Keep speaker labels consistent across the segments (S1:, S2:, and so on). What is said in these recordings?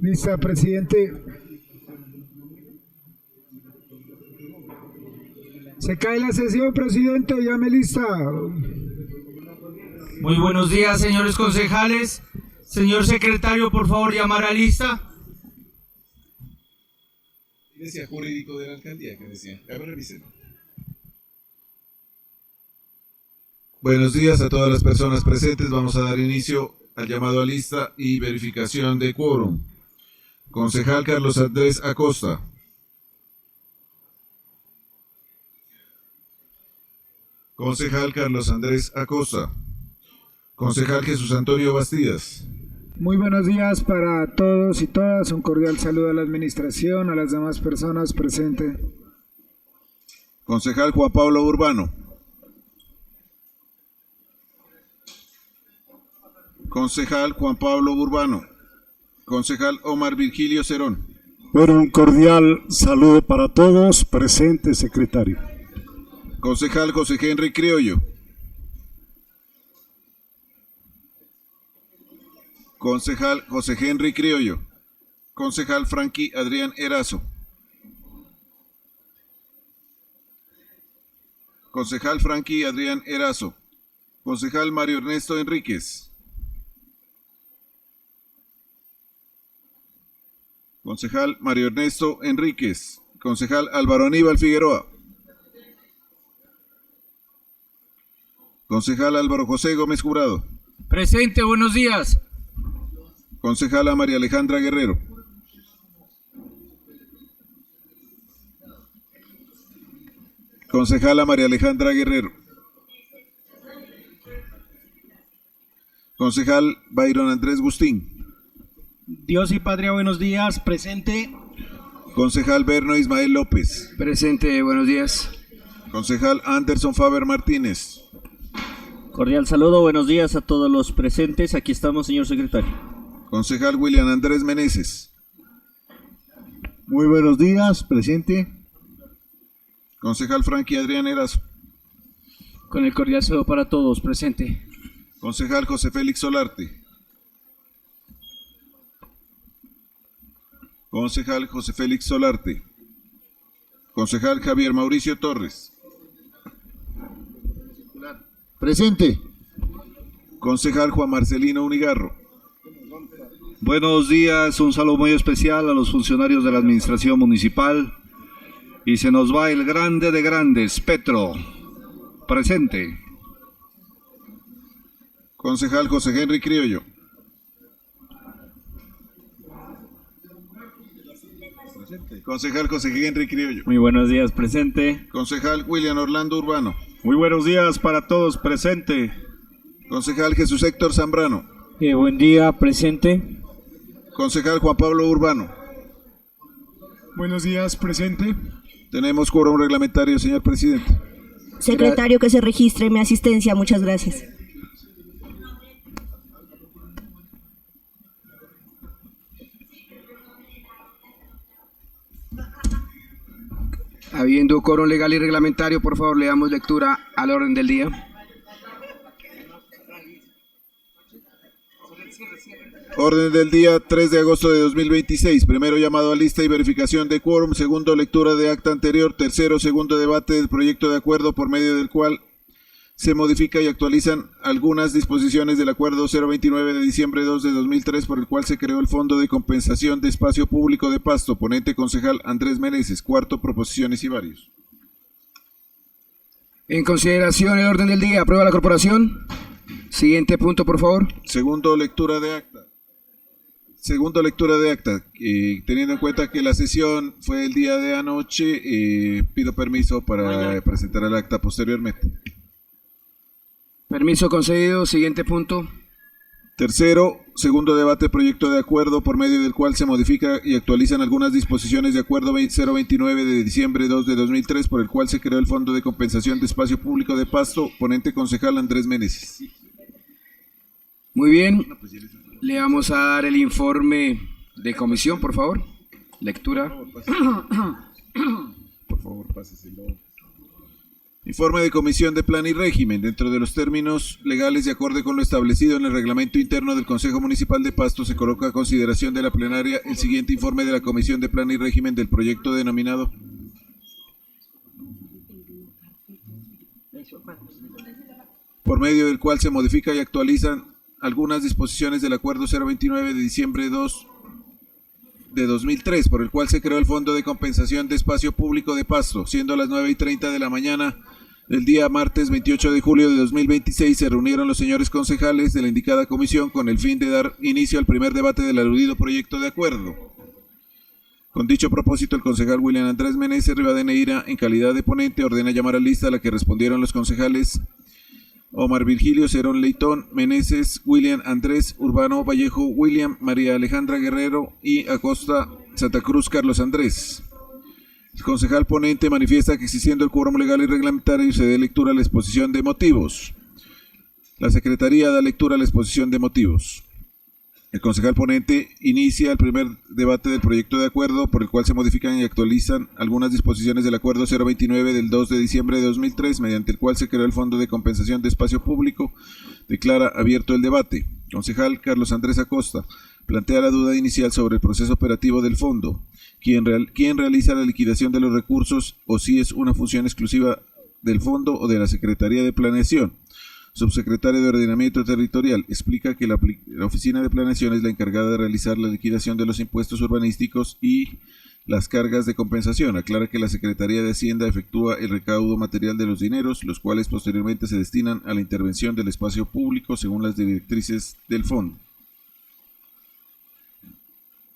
S1: Lista, presidente. Se cae la sesión, presidente, llame lista.
S2: Muy buenos días, señores concejales. Señor secretario, por favor, llamar a lista.
S3: Decía jurídico de la alcaldía, que decía. A ver, revisen. Buenos días a todas las personas presentes. Vamos a dar inicio al llamado a lista y verificación de quórum. Concejal Carlos Andrés Acosta. Concejal Carlos Andrés Acosta. Concejal Jesús Antonio Bastidas.
S1: Muy buenos días para todos y todas. Un cordial saludo a la administración, a las demás personas presentes.
S3: Concejal Juan Pablo Urbano. Concejal Juan Pablo Urbano. Concejal Omar Virgilio Cerón.
S4: Bueno, un cordial saludo para todos. Presente, secretario.
S3: Concejal José Henry Criollo. Concejal José Henry Criollo. Concejal Frankie Adrián Erazo. Concejal Frankie Adrián Erazo. Concejal Mario Ernesto Enríquez. Concejal Mario Ernesto Enríquez. Concejal Álvaro Aníbal Figueroa. Concejal Álvaro José Gómez Jurado.
S2: Presente, buenos días.
S3: Concejala María Alejandra Guerrero. Concejala María Alejandra Guerrero. Concejal Byron Andrés Gustín.
S5: Dios y Patria, buenos días. Presente.
S3: Concejal Berno Ismael López.
S2: Presente, buenos días.
S3: Concejal Anderson Faber Martínez.
S5: Cordial saludo, buenos días a todos los presentes. Aquí estamos, señor secretario.
S3: Concejal William Andrés Meneses.
S4: Muy buenos días, presente.
S3: Concejal Frankie Adrián Erazo.
S2: Con el cordial saludo para todos, presente.
S3: Concejal José Félix Solarte. Concejal José Félix Solarte. Concejal Javier Mauricio Torres.
S4: Presente.
S3: Concejal Juan Marcelino Unigarro.
S4: Buenos días, un saludo muy especial a los funcionarios de la administración municipal. Y se nos va el grande de grandes, Petro. Presente.
S3: Concejal José Henry Criollo. Concejal José Henry Criollo.
S5: Muy buenos días, presente.
S3: Concejal William Orlando Urbano.
S4: Muy buenos días para todos, presente.
S3: Concejal Jesús Héctor Zambrano.
S2: Buen día, presente.
S3: Concejal Juan Pablo Urbano.
S1: Buenos días, presente.
S3: Tenemos quórum reglamentario, señor presidente.
S6: Secretario, que se registre mi asistencia. Muchas gracias.
S2: Habiendo quórum legal y reglamentario, por favor, le damos lectura al orden del día.
S3: Orden del día 3 de agosto de 2026. Primero llamado a lista y verificación de quórum. Segundo, lectura de acta anterior. Tercero, segundo debate del proyecto de acuerdo por medio del cual se modifica y actualizan algunas disposiciones del acuerdo 029 de diciembre 2 de 2003 por el cual se creó el Fondo de Compensación de Espacio Público de Pasto. Ponente concejal Andrés Meneses. Cuarto, proposiciones y varios.
S2: En consideración el orden del día, aprueba la corporación. Siguiente punto, por favor.
S3: Segundo, lectura de acta. Segundo, lectura de acta. Teniendo en cuenta que la sesión fue el día de anoche, pido permiso para presentar el acta posteriormente.
S2: Permiso concedido. Siguiente punto.
S3: Tercero, segundo debate, proyecto de acuerdo por medio del cual se modifica y actualizan algunas disposiciones de acuerdo 029 de diciembre 2 de 2003 por el cual se creó el Fondo de Compensación de Espacio Público de Pasto. Ponente concejal Andrés Meneses.
S2: Muy bien. Le vamos a dar el informe de comisión, por favor. Lectura.
S3: Por favor, páseselo. Informe de Comisión de Plan y Régimen, dentro de los términos legales y acorde con lo establecido en el reglamento interno del Consejo Municipal de Pasto, se coloca a consideración de la plenaria el siguiente informe de la Comisión de Plan y Régimen del proyecto denominado por medio del cual se modifica y actualizan algunas disposiciones del Acuerdo 029 de diciembre 2 de 2003, por el cual se creó el Fondo de Compensación de Espacio Público de Pasto, siendo las 9:30 de la mañana del día martes 28 de julio de 2026, se reunieron los señores concejales de la indicada comisión con el fin de dar inicio al primer debate del aludido proyecto de acuerdo. Con dicho propósito, el concejal William Andrés Meneses Rivadeneira, en calidad de ponente, ordena llamar a lista a la que respondieron los concejales Omar Virgilio Cerón Leitón Meneses, William Andrés Urbano Vallejo, William María Alejandra Guerrero y Acosta Santa Cruz Carlos Andrés. El concejal ponente manifiesta que, existiendo el quórum legal y reglamentario, se dé lectura a la exposición de motivos. La Secretaría da lectura a la exposición de motivos. El concejal ponente inicia el primer debate del proyecto de acuerdo por el cual se modifican y actualizan algunas disposiciones del Acuerdo 029 del 2 de diciembre de 2003, mediante el cual se creó el Fondo de Compensación de Espacio Público. Declara abierto el debate. Concejal Carlos Andrés Acosta plantea la duda inicial sobre el proceso operativo del fondo, quién realiza la liquidación de los recursos o si es una función exclusiva del fondo o de la Secretaría de Planeación. Subsecretario de Ordenamiento Territorial explica que la Oficina de Planeación es la encargada de realizar la liquidación de los impuestos urbanísticos y las cargas de compensación. Aclara que la Secretaría de Hacienda efectúa el recaudo material de los dineros, los cuales posteriormente se destinan a la intervención del espacio público según las directrices del fondo.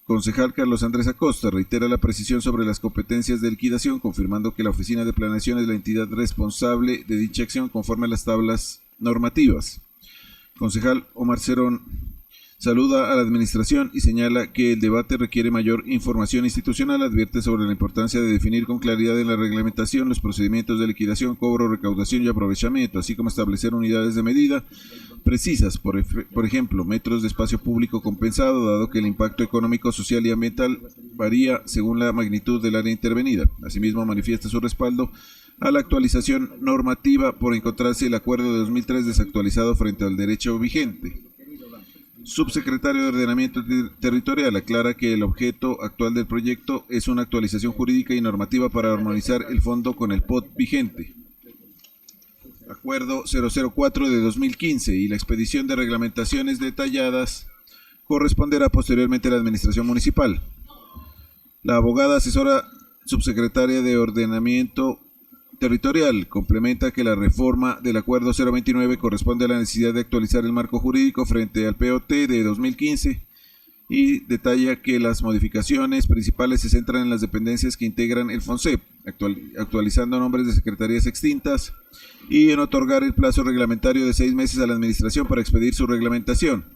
S3: Concejal Carlos Andrés Acosta reitera la precisión sobre las competencias de liquidación, confirmando que la Oficina de Planeación es la entidad responsable de dicha acción conforme a las tablas normativas. Concejal Omar Cerón saluda a la administración y señala que el debate requiere mayor información institucional. Advierte sobre la importancia de definir con claridad en la reglamentación los procedimientos de liquidación, cobro, recaudación y aprovechamiento, así como establecer unidades de medida precisas, por ejemplo, metros de espacio público compensado, dado que el impacto económico, social y ambiental varía según la magnitud del área intervenida. Asimismo, manifiesta su respaldo a la actualización normativa por encontrarse el acuerdo de 2003 desactualizado frente al derecho vigente. Subsecretario de Ordenamiento Territorial aclara que el objeto actual del proyecto es una actualización jurídica y normativa para armonizar el fondo con el POT vigente. Acuerdo 004 de 2015 y la expedición de reglamentaciones detalladas corresponderá posteriormente a la Administración Municipal. La abogada asesora subsecretaria de Ordenamiento Territorial complementa que la reforma del Acuerdo 029 corresponde a la necesidad de actualizar el marco jurídico frente al POT de 2015 y detalla que las modificaciones principales se centran en las dependencias que integran el FONSEP, actualizando nombres de secretarías extintas y en otorgar el plazo reglamentario de 6 meses a la Administración para expedir su reglamentación.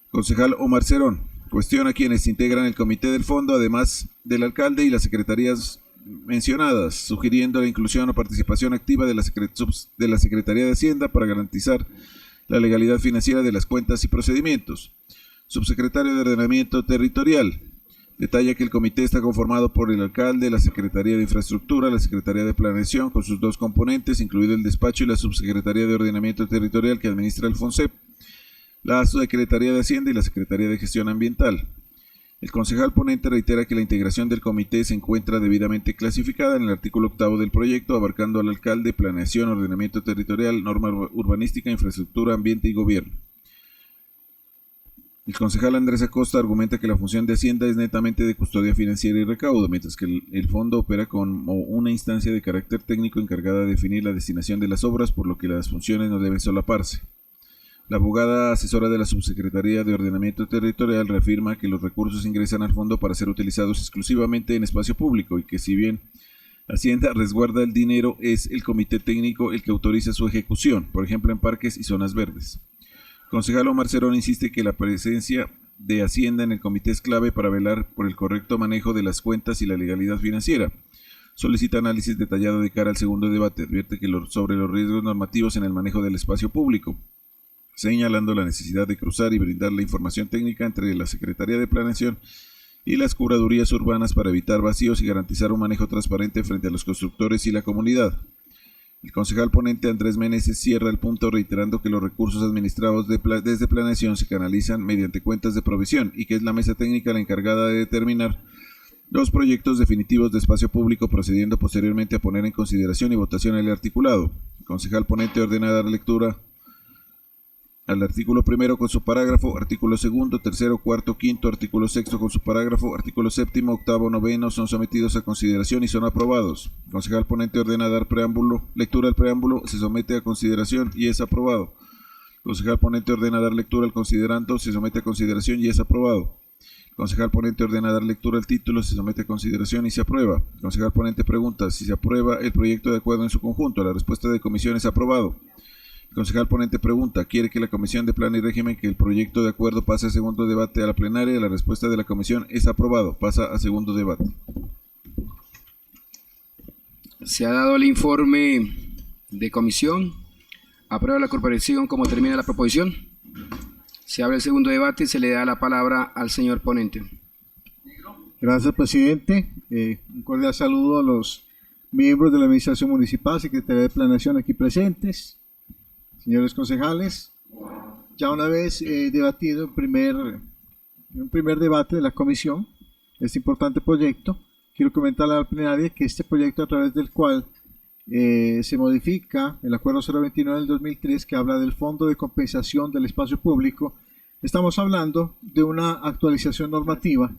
S3: Concejal Omar Cerón cuestiona quienes integran el comité del fondo, además del alcalde y las secretarías mencionadas, sugiriendo la inclusión o participación activa de la Secretaría de Hacienda para garantizar la legalidad financiera de las cuentas y procedimientos. Subsecretario de Ordenamiento Territorial detalla que el comité está conformado por el alcalde, la Secretaría de Infraestructura, la Secretaría de Planeación con sus 2 componentes, incluido el despacho y la Subsecretaría de Ordenamiento Territorial que administra el FONSEP, la Secretaría de Hacienda y la Secretaría de Gestión Ambiental. El concejal ponente reitera que la integración del comité se encuentra debidamente clasificada en el artículo 8 del proyecto, abarcando al alcalde, planeación, ordenamiento territorial, norma urbanística, infraestructura, ambiente y gobierno. El concejal Andrés Acosta argumenta que la función de Hacienda es netamente de custodia financiera y recaudo, mientras que el fondo opera como una instancia de carácter técnico encargada de definir la destinación de las obras, por lo que las funciones no deben solaparse. La abogada asesora de la Subsecretaría de Ordenamiento Territorial reafirma que los recursos ingresan al fondo para ser utilizados exclusivamente en espacio público y que, si bien Hacienda resguarda el dinero, es el comité técnico el que autoriza su ejecución, por ejemplo en parques y zonas verdes. Concejal Omar Cerón insiste que la presencia de Hacienda en el comité es clave para velar por el correcto manejo de las cuentas y la legalidad financiera. Solicita análisis detallado de cara al segundo debate. Advierte que sobre los riesgos normativos en el manejo del espacio público, señalando la necesidad de cruzar y brindar la información técnica entre la Secretaría de Planeación y las curadurías urbanas para evitar vacíos y garantizar un manejo transparente frente a los constructores y la comunidad. El concejal ponente Andrés Meneses cierra el punto reiterando que los recursos administrados desde planeación se canalizan mediante cuentas de provisión y que es la mesa técnica la encargada de determinar los proyectos definitivos de espacio público, procediendo posteriormente a poner en consideración y votación el articulado. El concejal ponente ordena dar lectura al artículo primero con su parágrafo, artículo segundo, tercero, cuarto, quinto, artículo sexto con su parágrafo, artículo séptimo, octavo, noveno son sometidos a consideración y son aprobados. El concejal ponente ordena dar lectura al preámbulo, se somete a consideración y es aprobado. El concejal ponente ordena dar lectura al considerando, se somete a consideración y es aprobado. El concejal ponente ordena dar lectura al título, se somete a consideración y se aprueba. El concejal ponente pregunta si se aprueba el proyecto de acuerdo en su conjunto. La respuesta de comisión es aprobado. El concejal ponente pregunta, ¿quiere que la Comisión de Plan y Régimen que el proyecto de acuerdo pase a segundo debate a la plenaria? La respuesta de la comisión es aprobado, pasa a segundo debate.
S2: Se ha dado el informe de comisión. Aprueba la corporación como termina la proposición. Se abre el segundo debate y se le da la palabra al señor ponente.
S7: Gracias, presidente. Un cordial saludo a los miembros de la Administración Municipal, Secretaría de Planeación aquí presentes. Señores concejales, ya una vez debatido en un primer debate de la comisión este importante proyecto, quiero comentar a la plenaria que este proyecto, a través del cual se modifica el acuerdo 029 del 2003, que habla del Fondo de Compensación del Espacio Público, estamos hablando de una actualización normativa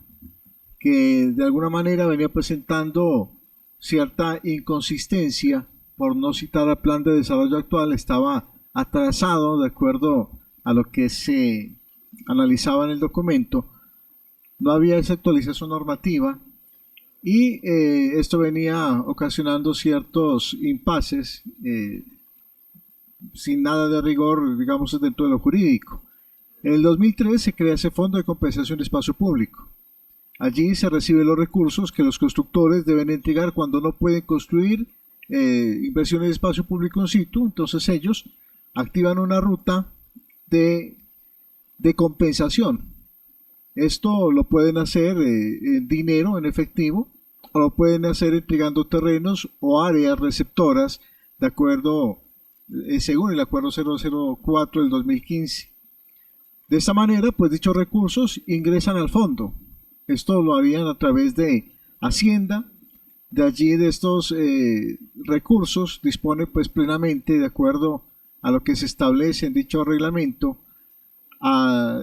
S7: que de alguna manera venía presentando cierta inconsistencia, por no citar al plan de desarrollo actual, estaba atrasado de acuerdo a lo que se analizaba en el documento. No había esa actualización normativa y esto venía ocasionando ciertos impases sin nada de rigor, digamos, dentro de lo jurídico. En el 2003 se crea ese Fondo de Compensación de Espacio Público. Allí se reciben los recursos que los constructores deben entregar cuando no pueden construir inversiones de espacio público in situ. Entonces ellos activan una ruta de compensación. Esto lo pueden hacer en dinero, en efectivo, o lo pueden hacer entregando terrenos o áreas receptoras de acuerdo, según el acuerdo 004 del 2015. De esta manera, pues dichos recursos ingresan al fondo. Esto lo harían a través de Hacienda. De allí, de estos recursos, dispone pues plenamente, de acuerdo a lo que se establece en dicho reglamento, a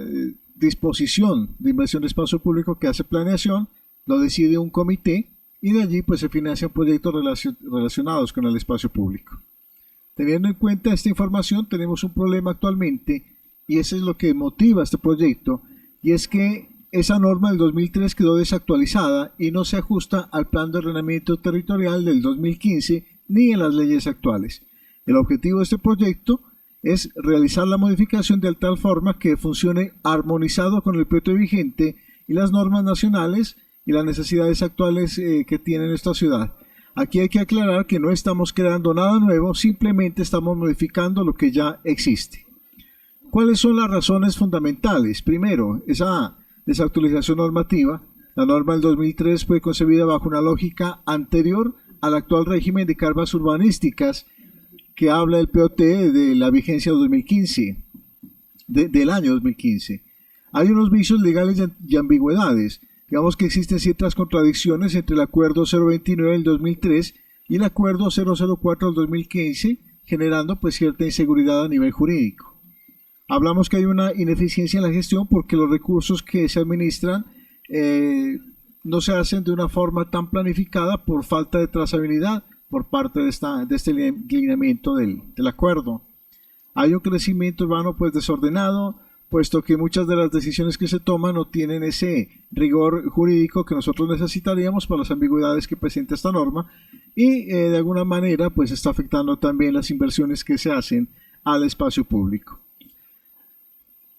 S7: disposición de inversión de espacio público que hace planeación, lo decide un comité y de allí pues se financian proyectos relacionados con el espacio público. Teniendo en cuenta esta información, tenemos un problema actualmente y eso es lo que motiva este proyecto, y es que esa norma del 2003 quedó desactualizada y no se ajusta al plan de ordenamiento territorial del 2015 ni en las leyes actuales. El objetivo de este proyecto es realizar la modificación de tal forma que funcione armonizado con el proyecto vigente y las normas nacionales y las necesidades actuales que tiene nuestra ciudad. Aquí hay que aclarar que no estamos creando nada nuevo, simplemente estamos modificando lo que ya existe. ¿Cuáles son las razones fundamentales? Primero, esa desactualización normativa. La norma del 2003 fue concebida bajo una lógica anterior al actual régimen de cargas urbanísticas que habla el POT de la vigencia 2015, del año 2015. Hay unos vicios legales y ambigüedades. Digamos que existen ciertas contradicciones entre el acuerdo 029 del 2003 y el acuerdo 004 del 2015, generando pues cierta inseguridad a nivel jurídico. Hablamos que hay una ineficiencia en la gestión porque los recursos que se administran no se hacen de una forma tan planificada por falta de trazabilidad por parte de este lineamiento del acuerdo. Hay un crecimiento urbano pues desordenado, puesto que muchas de las decisiones que se toman no tienen ese rigor jurídico que nosotros necesitaríamos para las ambigüedades que presenta esta norma, y de alguna manera pues está afectando también las inversiones que se hacen al espacio público.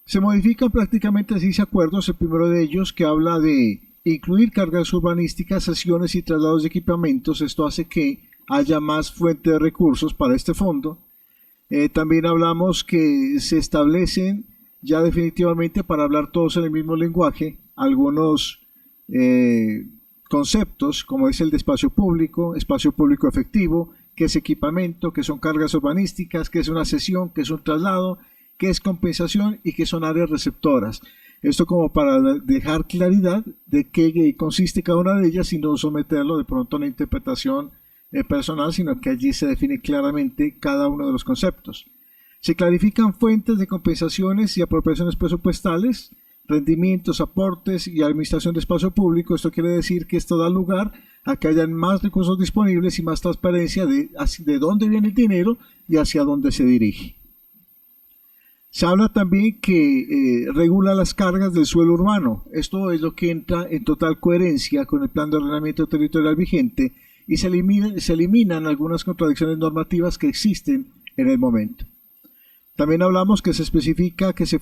S7: Se modifican prácticamente 6 acuerdos, el primero de ellos que habla de incluir cargas urbanísticas, sesiones y traslados de equipamientos. Esto hace que haya más fuente de recursos para este fondo. También hablamos que se establecen ya definitivamente, para hablar todos en el mismo lenguaje, algunos conceptos como es el de espacio público efectivo qué es equipamiento, qué son cargas urbanísticas, qué es una cesión, qué es un traslado, qué es compensación y qué son áreas receptoras. Esto como para dejar claridad de qué consiste cada una de ellas y no someterlo de pronto a una interpretación personal, sino que allí se define claramente cada uno de los conceptos. Se clarifican fuentes de compensaciones y apropiaciones presupuestales, rendimientos, aportes y administración de espacio público. Esto quiere decir que esto da lugar a que hayan más recursos disponibles y más transparencia de dónde viene el dinero y hacia dónde se dirige. Se habla también que regula las cargas del suelo urbano. Esto es lo que entra en total coherencia con el plan de ordenamiento territorial vigente y se eliminan algunas contradicciones normativas que existen en el momento. También hablamos que se especifica que se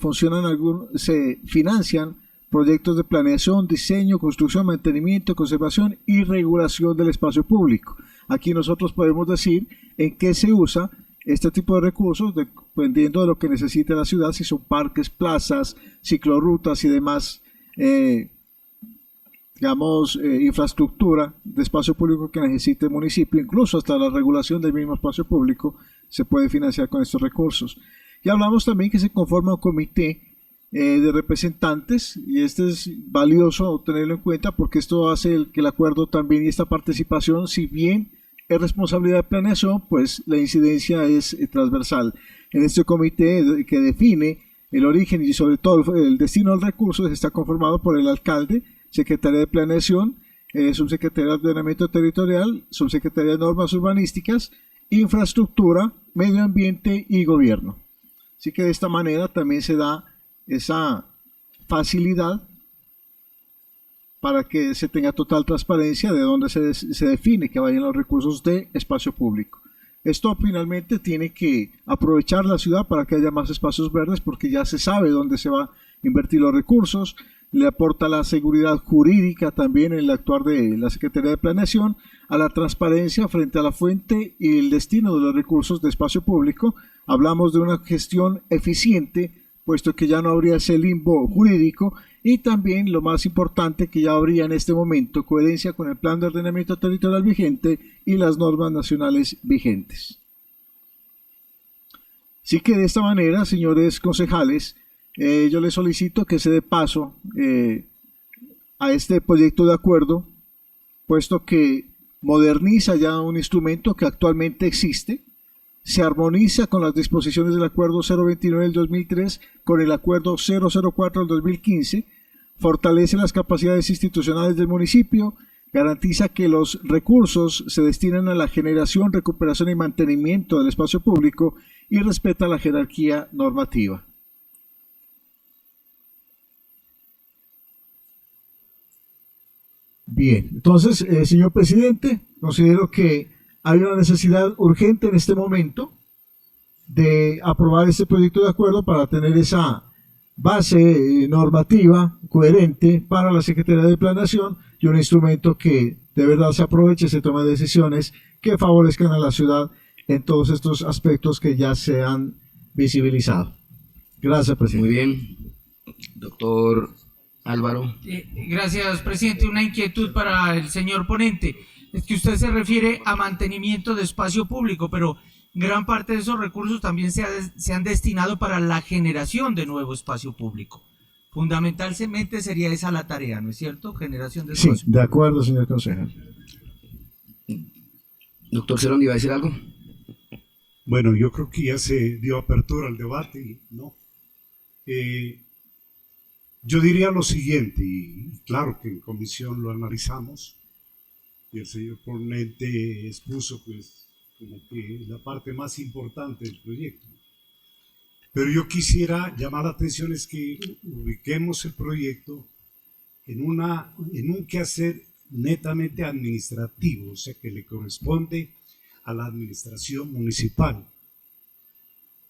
S7: financian proyectos de planeación, diseño, construcción, mantenimiento, conservación y regulación del espacio público. Aquí nosotros podemos decir en qué se usa este tipo de recursos, dependiendo de lo que necesite la ciudad, si son parques, plazas, ciclorrutas y demás, infraestructura de espacio público que necesite el municipio, incluso hasta la regulación del mismo espacio público se puede financiar con estos recursos. Y hablamos también que se conforma un comité de representantes, y este es valioso tenerlo en cuenta porque esto hace que el acuerdo también y esta participación, si bien es responsabilidad de planeación, pues la incidencia es transversal. En este comité que define el origen y sobre todo el destino del recurso está conformado por el alcalde, secretaria de planeación, subsecretaria de ordenamiento territorial, subsecretaria de normas urbanísticas, infraestructura, medio ambiente y gobierno. Así que de esta manera también se da esa facilidad para que se tenga total transparencia de dónde se define que vayan los recursos de espacio público. Esto finalmente tiene que aprovechar la ciudad para que haya más espacios verdes porque ya se sabe dónde se va a invertir los recursos, le aporta la seguridad jurídica también en el actuar de la Secretaría de Planeación, a la transparencia frente a la fuente y el destino de los recursos de espacio público. Hablamos de una gestión eficiente, puesto que ya no habría ese limbo jurídico, y también lo más importante que ya habría en este momento, coherencia con el plan de ordenamiento territorial vigente y las normas nacionales vigentes. Así que de esta manera, señores concejales, yo les solicito que se dé paso a este proyecto de acuerdo, puesto que moderniza ya un instrumento que actualmente existe, se armoniza con las disposiciones del Acuerdo 029 del 2003 con el Acuerdo 004 del 2015, fortalece las capacidades institucionales del municipio, garantiza que los recursos se destinan a la generación, recuperación y mantenimiento del espacio público y respeta la jerarquía normativa. Bien, entonces, señor presidente, considero que hay una necesidad urgente en este momento de aprobar este proyecto de acuerdo para tener esa base normativa coherente para la Secretaría de Planeación y un instrumento que de verdad se aproveche y se tome decisiones que favorezcan a la ciudad en todos estos aspectos que ya se han visibilizado. Gracias, presidente.
S2: Muy bien. Doctor Álvaro.
S8: Gracias, presidente. Una inquietud para el señor ponente. Es que usted se refiere a mantenimiento de espacio público, pero gran parte de esos recursos también se han destinado para la generación de nuevo espacio público. Fundamentalmente sería esa la tarea, ¿no es cierto? Generación de espacio.
S7: Sí, de acuerdo, señor consejero.
S2: Doctor Cerón, ¿iba a decir algo?
S9: Bueno, yo creo que ya se dio apertura al debate, ¿no? Yo diría lo siguiente, y claro que en comisión lo analizamos, y el señor ponente expuso pues como que la parte más importante del proyecto. Pero yo quisiera llamar la atención es que ubiquemos el proyecto en un quehacer netamente administrativo, o sea que le corresponde a la administración municipal.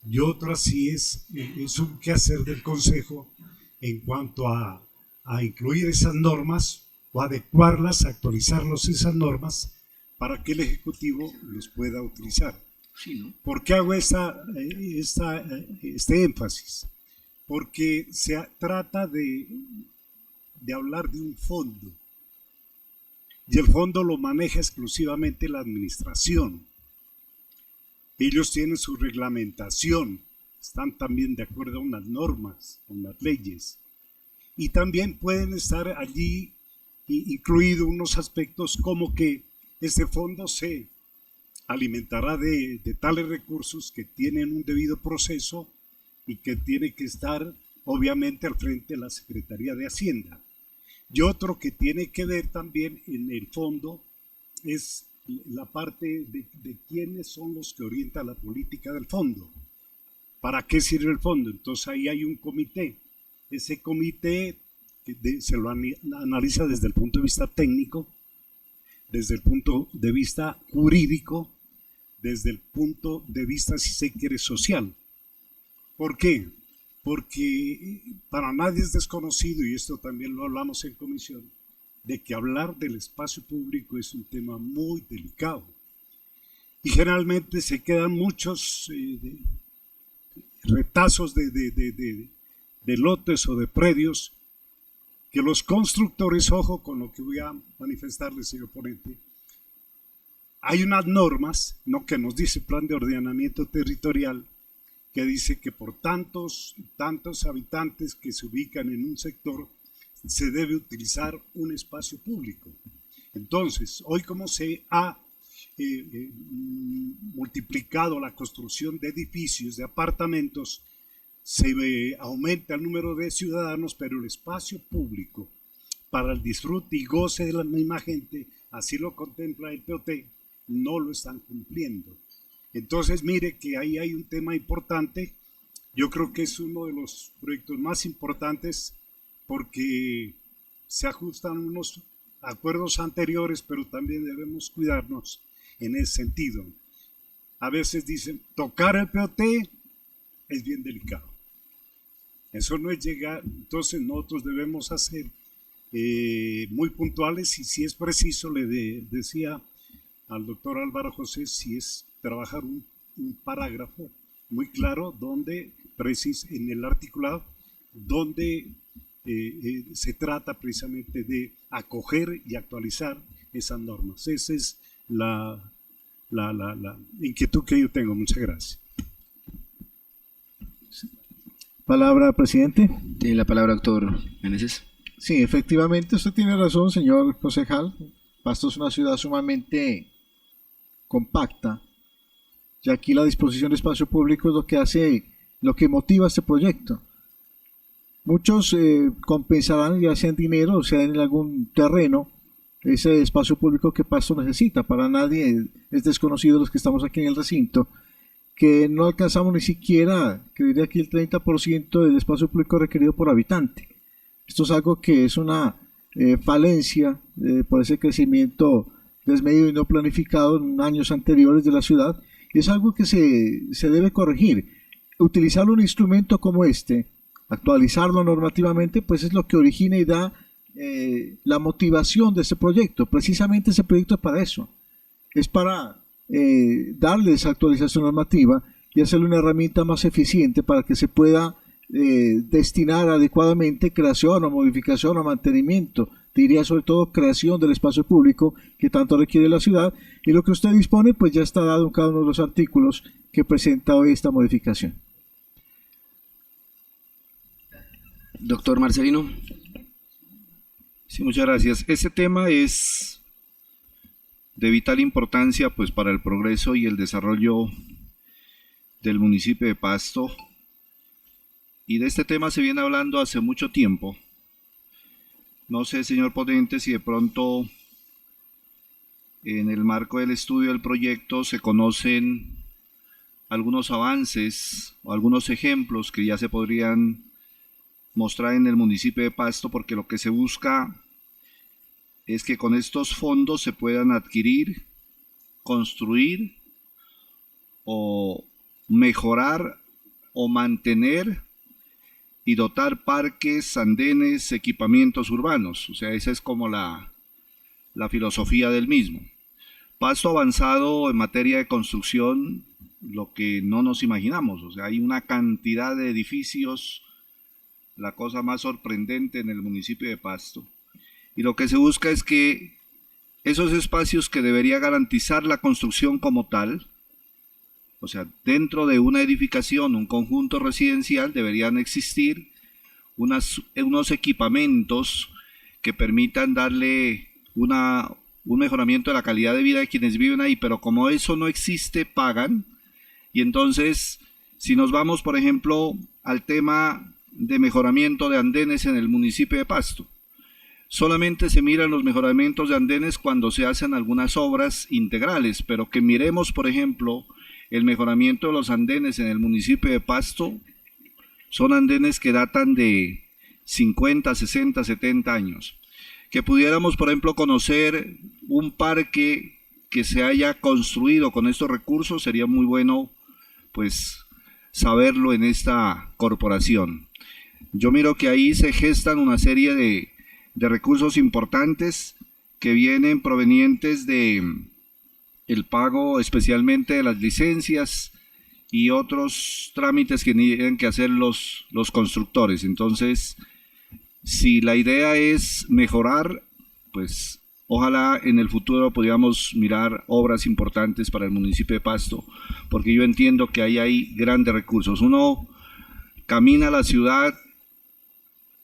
S9: Y otra sí es un quehacer del Consejo en cuanto a incluir esas normas o adecuarlas, actualizarlos esas normas para que el Ejecutivo los pueda utilizar.
S2: Sí, ¿no?
S9: ¿Por qué hago este énfasis? Porque se trata de hablar de un fondo y el fondo lo maneja exclusivamente la administración. Ellos tienen su reglamentación, están también de acuerdo a unas normas, a unas leyes. Y también pueden estar allí incluidos unos aspectos como que este fondo se alimentará de tales recursos que tienen un debido proceso y que tiene que estar obviamente al frente de la Secretaría de Hacienda. Y otro que tiene que ver también en el fondo es la parte de quiénes son los que orientan la política del fondo. ¿Para qué sirve el fondo? Entonces ahí hay un comité. Ese comité se lo analiza desde el punto de vista técnico, desde el punto de vista jurídico, desde el punto de vista, si se quiere, social. ¿Por qué? Porque para nadie es desconocido, y esto también lo hablamos en comisión, de que hablar del espacio público es un tema muy delicado. Y generalmente se quedan muchos retazos de lotes o de predios que los constructores, ojo con lo que voy a manifestarle, señor ponente, hay unas normas, no que nos dice Plan de Ordenamiento Territorial, que dice que por tantos habitantes que se ubican en un sector se debe utilizar un espacio público. Entonces, hoy como se ha multiplicado la construcción de edificios, de apartamentos, se aumenta el número de ciudadanos, pero el espacio público para el disfrute y goce de la misma gente, así lo contempla el POT, no lo están cumpliendo. Entonces, mire que ahí hay un tema importante. Yo creo que es uno de los proyectos más importantes porque se ajustan unos acuerdos anteriores, pero también debemos cuidarnos en ese sentido. A veces dicen, tocar el POT es bien delicado. Eso no es llegar, entonces nosotros debemos hacer muy puntuales y si es preciso, le decía al doctor Álvaro José, si es trabajar un parágrafo muy claro donde en el articulado donde se trata precisamente de acoger y actualizar esas normas. Esa es la inquietud que yo tengo. Muchas gracias.
S7: Palabra, presidente.
S2: Tiene la palabra, doctor Meneses.
S7: Sí, efectivamente, usted tiene razón, señor concejal. Pasto es una ciudad sumamente compacta, y aquí la disposición de espacio público es lo que motiva este proyecto. Muchos compensarán, ya sea en dinero o sea en algún terreno, ese espacio público que Pasto necesita. Para nadie es desconocido, los que estamos aquí en el recinto, que no alcanzamos ni siquiera, que diría aquí, el 30% del espacio público requerido por habitante. Esto es algo que es una falencia por ese crecimiento desmedido y no planificado en años anteriores de la ciudad, y es algo que se debe corregir. Utilizar un instrumento como este, actualizarlo normativamente, pues es lo que origina y da la motivación de este proyecto. Precisamente ese proyecto es para eso, es para darle esa actualización normativa y hacerle una herramienta más eficiente para que se pueda destinar adecuadamente creación o modificación o mantenimiento, diría sobre todo creación del espacio público que tanto requiere la ciudad, y lo que usted dispone pues ya está dado en cada uno de los artículos que presenta hoy esta modificación.
S2: Doctor Marcelino.
S4: Sí, muchas gracias. Este tema es de vital importancia pues para el progreso y el desarrollo del municipio de Pasto, y de este tema se viene hablando hace mucho tiempo. No sé, señor ponente, si de pronto en el marco del estudio del proyecto se conocen algunos avances o algunos ejemplos que ya se podrían mostrar en el municipio de Pasto, porque lo que se busca es que con estos fondos se puedan adquirir, construir o mejorar o mantener y dotar parques, andenes, equipamientos urbanos. O sea, esa es como la filosofía del mismo. Pasto avanzado en materia de construcción, lo que no nos imaginamos. O sea, hay una cantidad de edificios, la cosa más sorprendente en el municipio de Pasto. Y lo que se busca es que esos espacios que debería garantizar la construcción como tal, O sea, dentro de una edificación, un conjunto residencial, deberían existir unos equipamientos que permitan darle un mejoramiento de la calidad de vida de quienes viven ahí, pero como eso no existe, pagan. Y entonces, si nos vamos, por ejemplo, al tema de mejoramiento de andenes en el municipio de Pasto, solamente se miran los mejoramientos de andenes cuando se hacen algunas obras integrales, pero que miremos, por ejemplo, el mejoramiento de los andenes en el municipio de Pasto, son andenes que datan de 50, 60, 70 años. Que pudiéramos, por ejemplo, conocer un parque que se haya construido con estos recursos, sería muy bueno, pues, saberlo en esta corporación. Yo miro que ahí se gestan una serie de recursos importantes que vienen provenientes de el pago especialmente de las licencias y otros trámites que tienen que hacer los constructores. Entonces, si la idea es mejorar, pues ojalá en el futuro podamos mirar obras importantes para el municipio de Pasto, porque yo entiendo que ahí hay grandes recursos. Uno camina a la ciudad,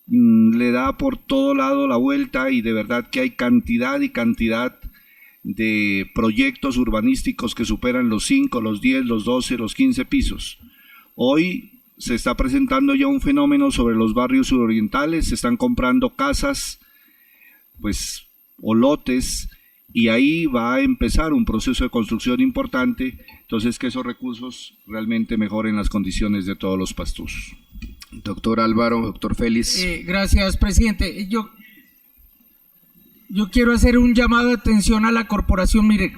S4: le da por todo lado la vuelta y de verdad que hay cantidad y cantidad de proyectos urbanísticos que superan los 5, los 10, los 12, los 15 pisos. Hoy se está presentando ya un fenómeno sobre los barrios surorientales, se están comprando casas, pues, o lotes, y ahí va a empezar un proceso de construcción importante, entonces que esos recursos realmente mejoren las condiciones de todos los pastosos.
S2: Doctor Álvaro, doctor Félix.
S8: Gracias, presidente. Yo quiero hacer un llamado de atención a la corporación. Mire,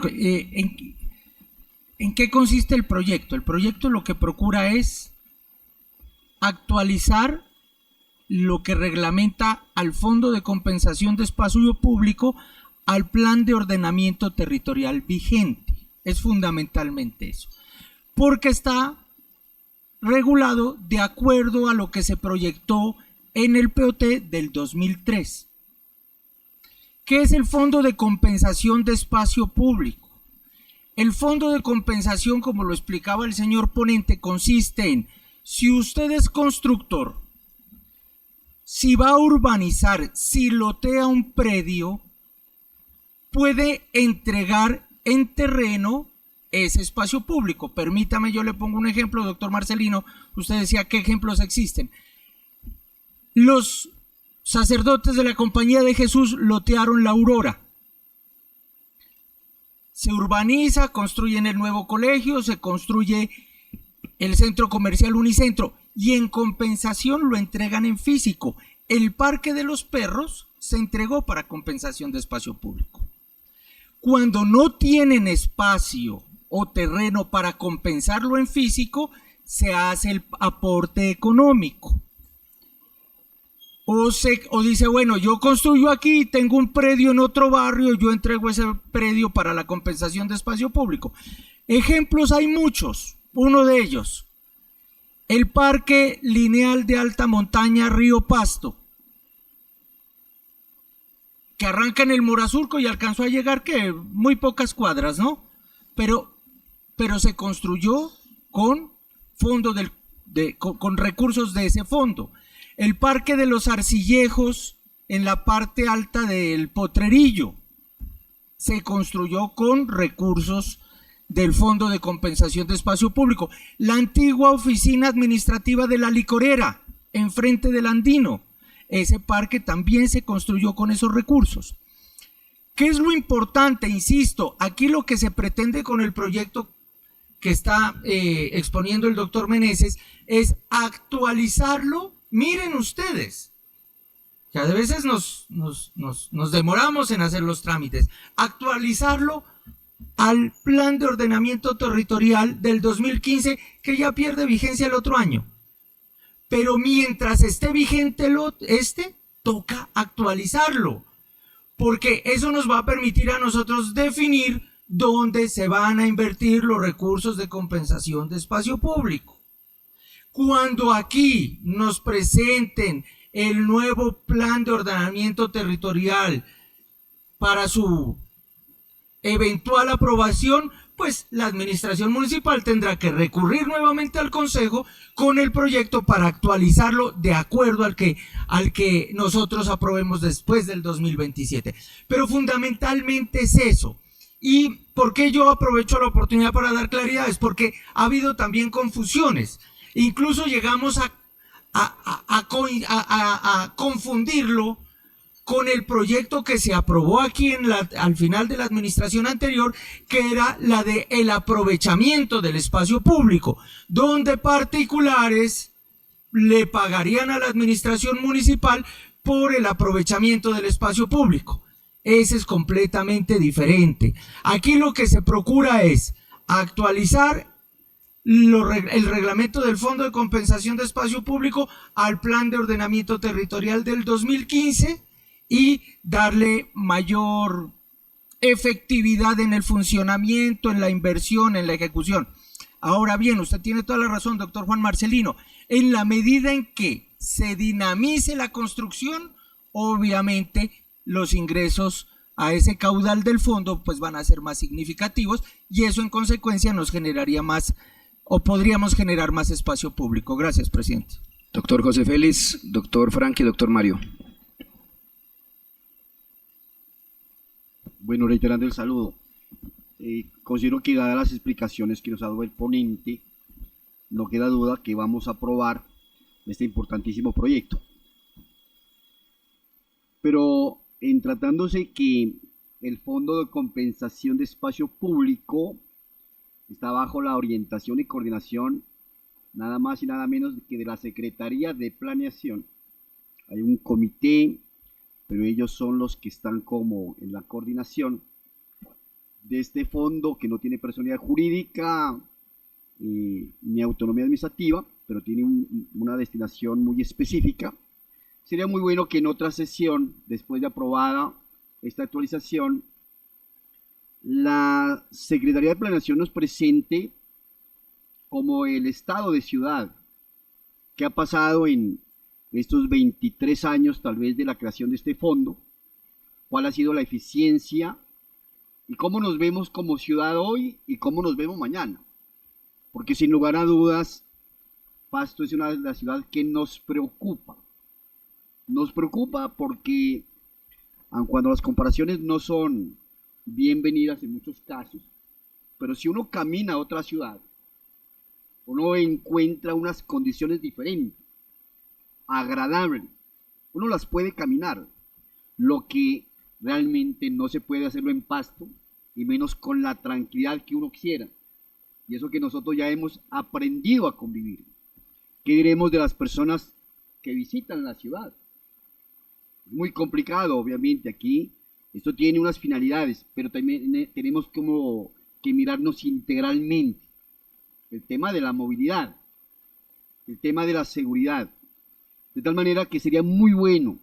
S8: ¿en qué consiste el proyecto? El proyecto lo que procura es actualizar lo que reglamenta al Fondo de Compensación de Espacio Público al Plan de Ordenamiento Territorial vigente. Es fundamentalmente eso. Porque está regulado de acuerdo a lo que se proyectó en el POT del 2003. ¿Qué es el Fondo de Compensación de Espacio Público? El Fondo de Compensación, como lo explicaba el señor ponente, consiste en, si usted es constructor, si va a urbanizar, si lotea un predio, puede entregar en terreno ese espacio público. Permítame, yo le pongo un ejemplo, doctor Marcelino, usted decía qué ejemplos existen. Los sacerdotes de la Compañía de Jesús lotearon la Aurora. Se urbaniza, construyen el nuevo colegio, se construye el centro comercial Unicentro y en compensación lo entregan en físico. El Parque de los Perros se entregó para compensación de espacio público. Cuando no tienen espacio o terreno para compensarlo en físico, se hace el aporte económico. O dice, bueno, yo construyo aquí, tengo un predio en otro barrio, yo entrego ese predio para la compensación de espacio público. Ejemplos hay muchos. Uno de ellos, el Parque Lineal de Alta Montaña Río Pasto, que arranca en el Morazurco y alcanzó a llegar, que muy pocas cuadras, ¿no? Pero se construyó con con recursos de ese fondo. El Parque de los Arcillejos en la parte alta del Potrerillo se construyó con recursos del Fondo de Compensación de Espacio Público. La antigua oficina administrativa de la Licorera, enfrente del Andino, ese parque también se construyó con esos recursos. ¿Qué es lo importante? Insisto, aquí lo que se pretende con el proyecto que está exponiendo el doctor Meneses es actualizarlo. Miren ustedes, que a veces nos demoramos en hacer los trámites, actualizarlo al Plan de Ordenamiento Territorial del 2015, que ya pierde vigencia el otro año. Pero mientras esté vigente toca actualizarlo, porque eso nos va a permitir a nosotros definir dónde se van a invertir los recursos de compensación de espacio público. Cuando aquí nos presenten el nuevo Plan de Ordenamiento Territorial para su eventual aprobación, pues la administración municipal tendrá que recurrir nuevamente al consejo con el proyecto para actualizarlo de acuerdo al que nosotros aprobemos después del 2027. Pero fundamentalmente es eso. ¿Y por qué yo aprovecho la oportunidad para dar claridad? Es porque ha habido también confusiones. Incluso llegamos a confundirlo con el proyecto que se aprobó aquí al final de la administración anterior, que era la de el aprovechamiento del espacio público, donde particulares le pagarían a la administración municipal por el aprovechamiento del espacio público. Ese es completamente diferente. Aquí lo que se procura es actualizar el reglamento del Fondo de Compensación de Espacio Público al Plan de Ordenamiento Territorial del 2015 y darle mayor efectividad en el funcionamiento, en la inversión, en la ejecución. Ahora bien, usted tiene toda la razón, doctor Juan Marcelino. En la medida en que se dinamice la construcción, obviamente los ingresos a ese caudal del fondo pues van a ser más significativos y eso en consecuencia nos generaría más o podríamos generar más espacio público. Gracias, presidente.
S2: Doctor José Félix, doctor Frank y doctor Mario.
S10: Bueno, reiterando el saludo, considero que dadas las explicaciones que nos ha dado el ponente, no queda duda que vamos a aprobar este importantísimo proyecto. Pero en tratándose que el Fondo de Compensación de Espacio Público está bajo la orientación y coordinación nada más y nada menos que de la Secretaría de Planeación. Hay un comité, pero ellos son los que están como en la coordinación de este fondo que no tiene personalidad jurídica ni autonomía administrativa, pero tiene una destinación muy específica. Sería muy bueno que en otra sesión, después de aprobada esta actualización, la Secretaría de Planeación nos presente como el estado de ciudad, qué ha pasado en estos 23 años tal vez de la creación de este fondo, cuál ha sido la eficiencia y cómo nos vemos como ciudad hoy y cómo nos vemos mañana. Porque sin lugar a dudas, Pasto es una de las ciudades que nos preocupa. Nos preocupa porque, aun cuando las comparaciones no son bienvenidas en muchos casos, pero si uno camina a otra ciudad, uno encuentra unas condiciones diferentes, agradables, uno las puede caminar, lo que realmente no se puede hacerlo en Pasto, y menos con la tranquilidad que uno quisiera, y eso que nosotros ya hemos aprendido a convivir. ¿Qué diremos de las personas que visitan la ciudad? Es muy complicado, obviamente, aquí. Esto tiene unas finalidades, pero también tenemos como que mirarnos integralmente. El tema de la movilidad, el tema de la seguridad. De tal manera que sería muy bueno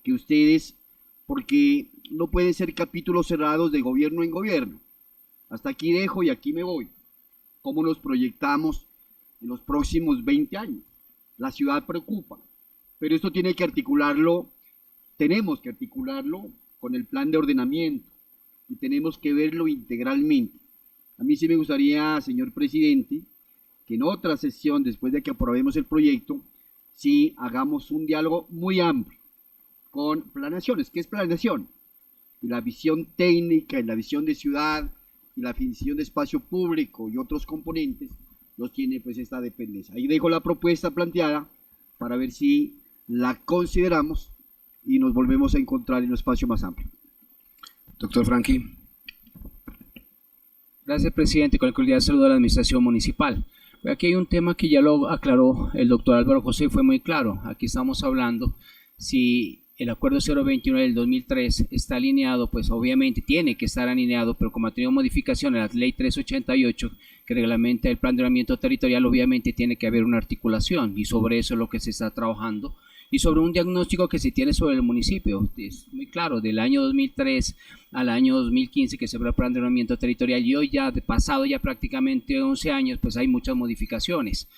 S10: que ustedes, porque no pueden ser capítulos cerrados de gobierno en gobierno. Hasta aquí dejo y aquí me voy. ¿Cómo nos proyectamos en los próximos 20 años? La ciudad preocupa, pero esto tiene que articularlo, tenemos que articularlo con el plan de ordenamiento y tenemos que verlo integralmente. A mí sí me gustaría, señor presidente, que en otra sesión, después de que aprobemos el proyecto, sí hagamos un diálogo muy amplio con planeaciones. ¿Qué es planeación? Y la visión técnica y la visión de ciudad y la visión de espacio público y otros componentes los tiene pues esta dependencia. Ahí dejo la propuesta planteada para ver si la consideramos y nos volvemos a encontrar en un espacio más amplio.
S2: Doctor Franqui.
S11: Gracias, presidente. Con el cordial saludo a la administración municipal. Aquí hay un tema que ya lo aclaró el doctor Álvaro José y fue muy claro. Aquí estamos hablando si el acuerdo 021 del 2003 está alineado, pues obviamente tiene que estar alineado, pero como ha tenido modificaciones la ley 388 que reglamenta el plan de ordenamiento territorial, obviamente tiene que haber una articulación y sobre eso es lo que se está trabajando y sobre un diagnóstico que se tiene sobre el municipio. Es muy claro, del año 2003 al año 2015 que se fue el plan de ordenamiento territorial y hoy ya, de pasado ya prácticamente 11 años, pues hay muchas modificaciones,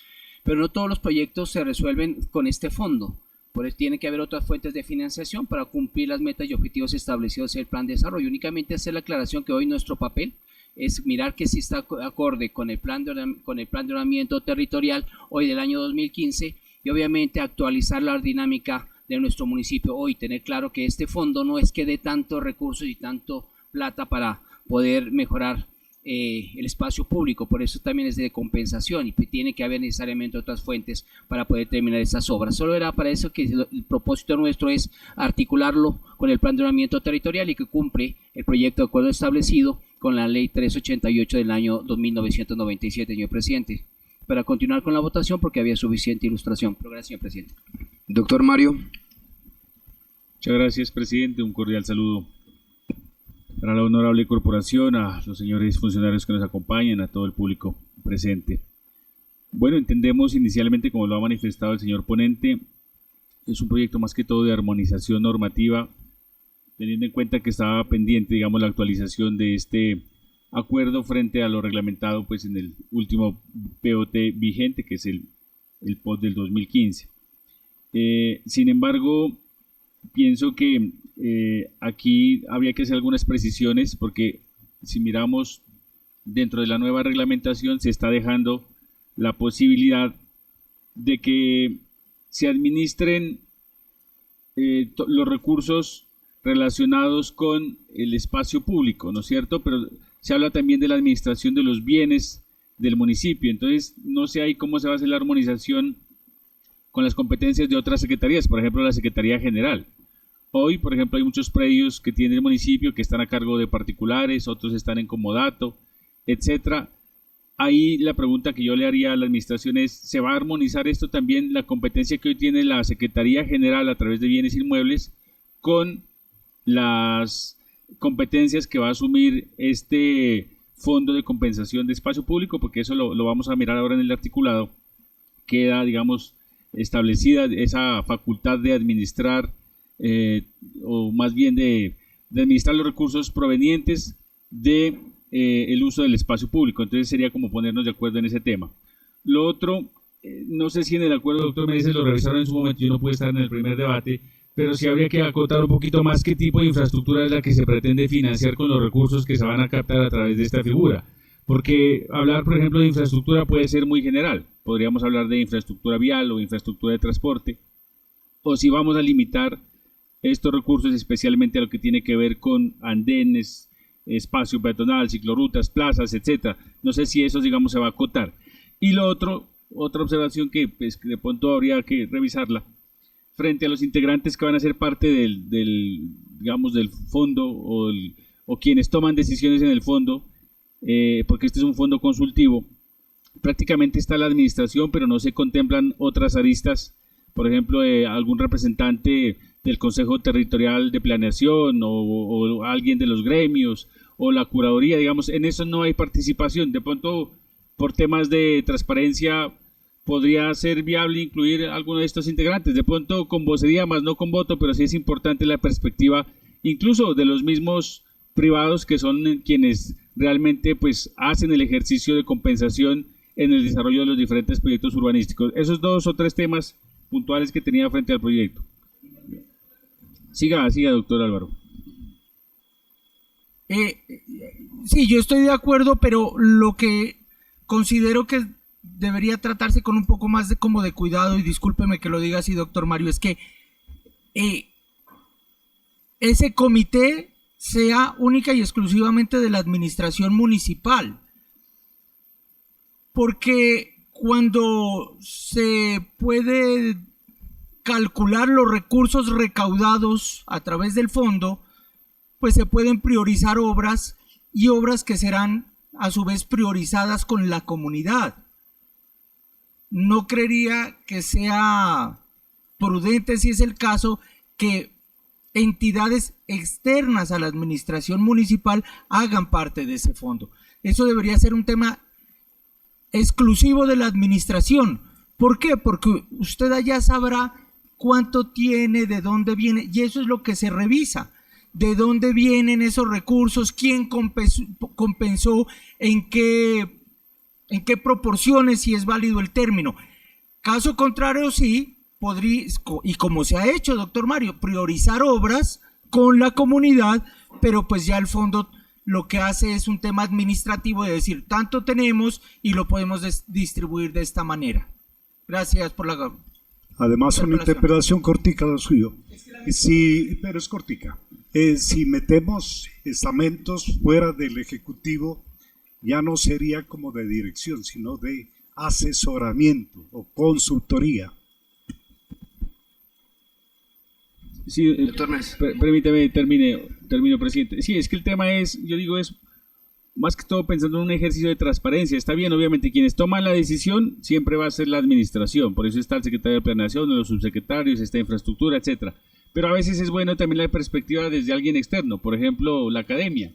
S11: pero no todos los proyectos se resuelven con este fondo. Por eso tiene que haber otras fuentes de financiación para cumplir las metas y objetivos establecidos en el plan de desarrollo. Únicamente hacer la aclaración que hoy nuestro papel es mirar que si está acorde con el plan de ordenamiento territorial hoy del año 2015 y obviamente actualizar la dinámica de nuestro municipio hoy, tener claro que este fondo no es que dé tantos recursos y tanto plata para poder mejorar el espacio público, por eso también es de compensación y tiene que haber necesariamente otras fuentes para poder terminar estas obras. Solo era para eso que el propósito nuestro es articularlo con el plan de ordenamiento territorial y que cumple el proyecto de acuerdo establecido con la ley 388 del año 1997, señor presidente. Para continuar con la votación porque había suficiente ilustración. Pero gracias, señor presidente.
S2: Doctor Mario.
S12: Muchas gracias, presidente. Un cordial saludo para la honorable corporación, a los señores funcionarios que nos acompañan, a todo el público presente. Bueno, entendemos inicialmente, como lo ha manifestado el señor ponente, es un proyecto más que todo de armonización normativa, teniendo en cuenta que estaba pendiente, digamos, la actualización de este acuerdo frente a lo reglamentado pues en el último POT vigente, que es el POT del 2015. Sin embargo, pienso que aquí habría que hacer algunas precisiones, porque si miramos dentro de la nueva reglamentación se está dejando la posibilidad de que se administren los recursos relacionados con el espacio público, ¿no es cierto? Pero se habla también de la administración de los bienes del municipio, entonces no sé ahí cómo se va a hacer la armonización con las competencias de otras secretarías, por ejemplo la Secretaría General. Hoy, por ejemplo, hay muchos predios que tiene el municipio que están a cargo de particulares, otros están en comodato, etcétera. Ahí la pregunta que yo le haría a la administración es, ¿se va a armonizar esto también, la competencia que hoy tiene la Secretaría General a través de bienes inmuebles, con las competencias que va a asumir este Fondo de Compensación de Espacio Público? Porque eso lo vamos a mirar ahora en el articulado. Queda, digamos, establecida esa facultad de administrar o más bien de administrar los recursos provenientes de el uso del espacio público. Entonces sería como ponernos de acuerdo en ese tema. Lo otro, no sé si en el acuerdo, doctor Meneses, lo revisaron en su momento, yo no pude estar en el primer debate, pero sí habría que acotar un poquito más qué tipo de infraestructura es la que se pretende financiar con los recursos que se van a captar a través de esta figura. Porque hablar, por ejemplo, de infraestructura puede ser muy general. Podríamos hablar de infraestructura vial o infraestructura de transporte. O si vamos a limitar estos recursos especialmente a lo que tiene que ver con andenes, espacio peatonal, ciclorrutas, plazas, etcétera. No sé si eso, digamos, se va a acotar. Y lo otro, otra observación que pues, de pronto habría que revisarla, frente a los integrantes que van a ser parte del fondo o quienes toman decisiones en el fondo, porque este es un fondo consultivo, prácticamente está la administración, pero no se contemplan otras aristas, por ejemplo, algún representante del Consejo Territorial de Planeación o alguien de los gremios o la curaduría, digamos, en eso no hay participación. De pronto, por temas de transparencia, podría ser viable incluir alguno de estos integrantes, de pronto con vocería más no con voto, pero sí es importante la perspectiva incluso de los mismos privados que son quienes realmente pues hacen el ejercicio de compensación en el desarrollo de los diferentes proyectos urbanísticos. Esos 2 o 3 temas puntuales que tenía frente al proyecto. Siga, doctor Álvaro.
S8: Sí, yo estoy de acuerdo, pero lo que considero que debería tratarse con un poco más de cuidado, y discúlpeme que lo diga así, doctor Mario, es que ese comité sea única y exclusivamente de la administración municipal, porque cuando se puede calcular los recursos recaudados a través del fondo, pues se pueden priorizar obras y obras que serán a su vez priorizadas con la comunidad. No creería que sea prudente, si es el caso, que entidades externas a la administración municipal hagan parte de ese fondo. Eso debería ser un tema exclusivo de la administración. ¿Por qué? Porque usted allá sabrá cuánto tiene, de dónde viene, y eso es lo que se revisa. De dónde vienen esos recursos, quién compensó, en qué proporciones, si es válido el término. Caso contrario, sí, podría, y como se ha hecho, doctor Mario, priorizar obras con la comunidad, pero pues ya el fondo lo que hace es un tema administrativo de decir, tanto tenemos y lo podemos distribuir de esta manera. Gracias por la...
S9: Además, una interpelación cortica lo suyo. Sí, pero es cortica. Si metemos estamentos fuera del Ejecutivo, ya no sería como de dirección, sino de asesoramiento o consultoría.
S12: Sí, permítame, termino, presidente. Sí, es que el tema es, yo digo, es más que todo pensando en un ejercicio de transparencia. Está bien, obviamente, quienes toman la decisión siempre va a ser la administración, por eso está el secretario de Planeación, los subsecretarios, está infraestructura, etcétera. Pero a veces es bueno también la perspectiva desde alguien externo, por ejemplo, la academia,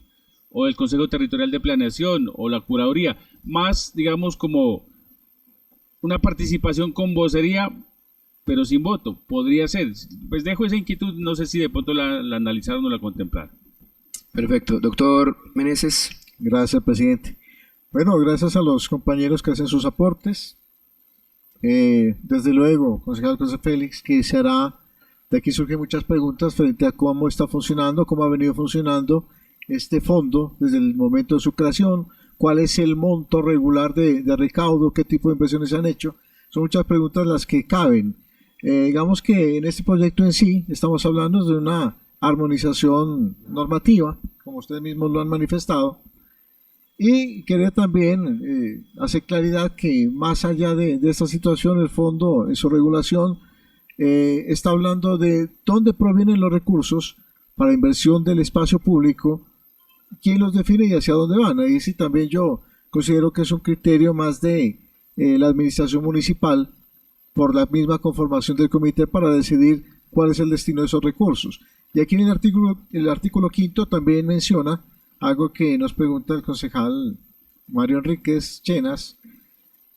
S12: o el Consejo Territorial de Planeación, o la Curaduría, más, digamos, como una participación con vocería, pero sin voto, podría ser. Pues dejo esa inquietud, no sé si de pronto la analizaron o la contemplaron.
S2: Perfecto. Doctor Meneses.
S7: Gracias, presidente. Bueno, gracias a los compañeros que hacen sus aportes. Desde luego, concejal José Félix, que se hará, de aquí surgen muchas preguntas frente a cómo está funcionando, cómo ha venido funcionando este fondo desde el momento de su creación, cuál es el monto regular de recaudo, qué tipo de inversiones se han hecho. Son muchas preguntas las que caben. Digamos que en este proyecto en sí estamos hablando de una armonización normativa, como ustedes mismos lo han manifestado, y quería también hacer claridad que más allá de esta situación, el fondo en su regulación está hablando de dónde provienen los recursos para inversión del espacio público, quién los define y hacia dónde van. Ahí sí también yo considero que es un criterio más de la administración municipal, por la misma conformación del comité, para decidir cuál es el destino de esos recursos. Y aquí en el artículo 5 también menciona algo que nos pregunta el concejal Mario Enríquez Chenas,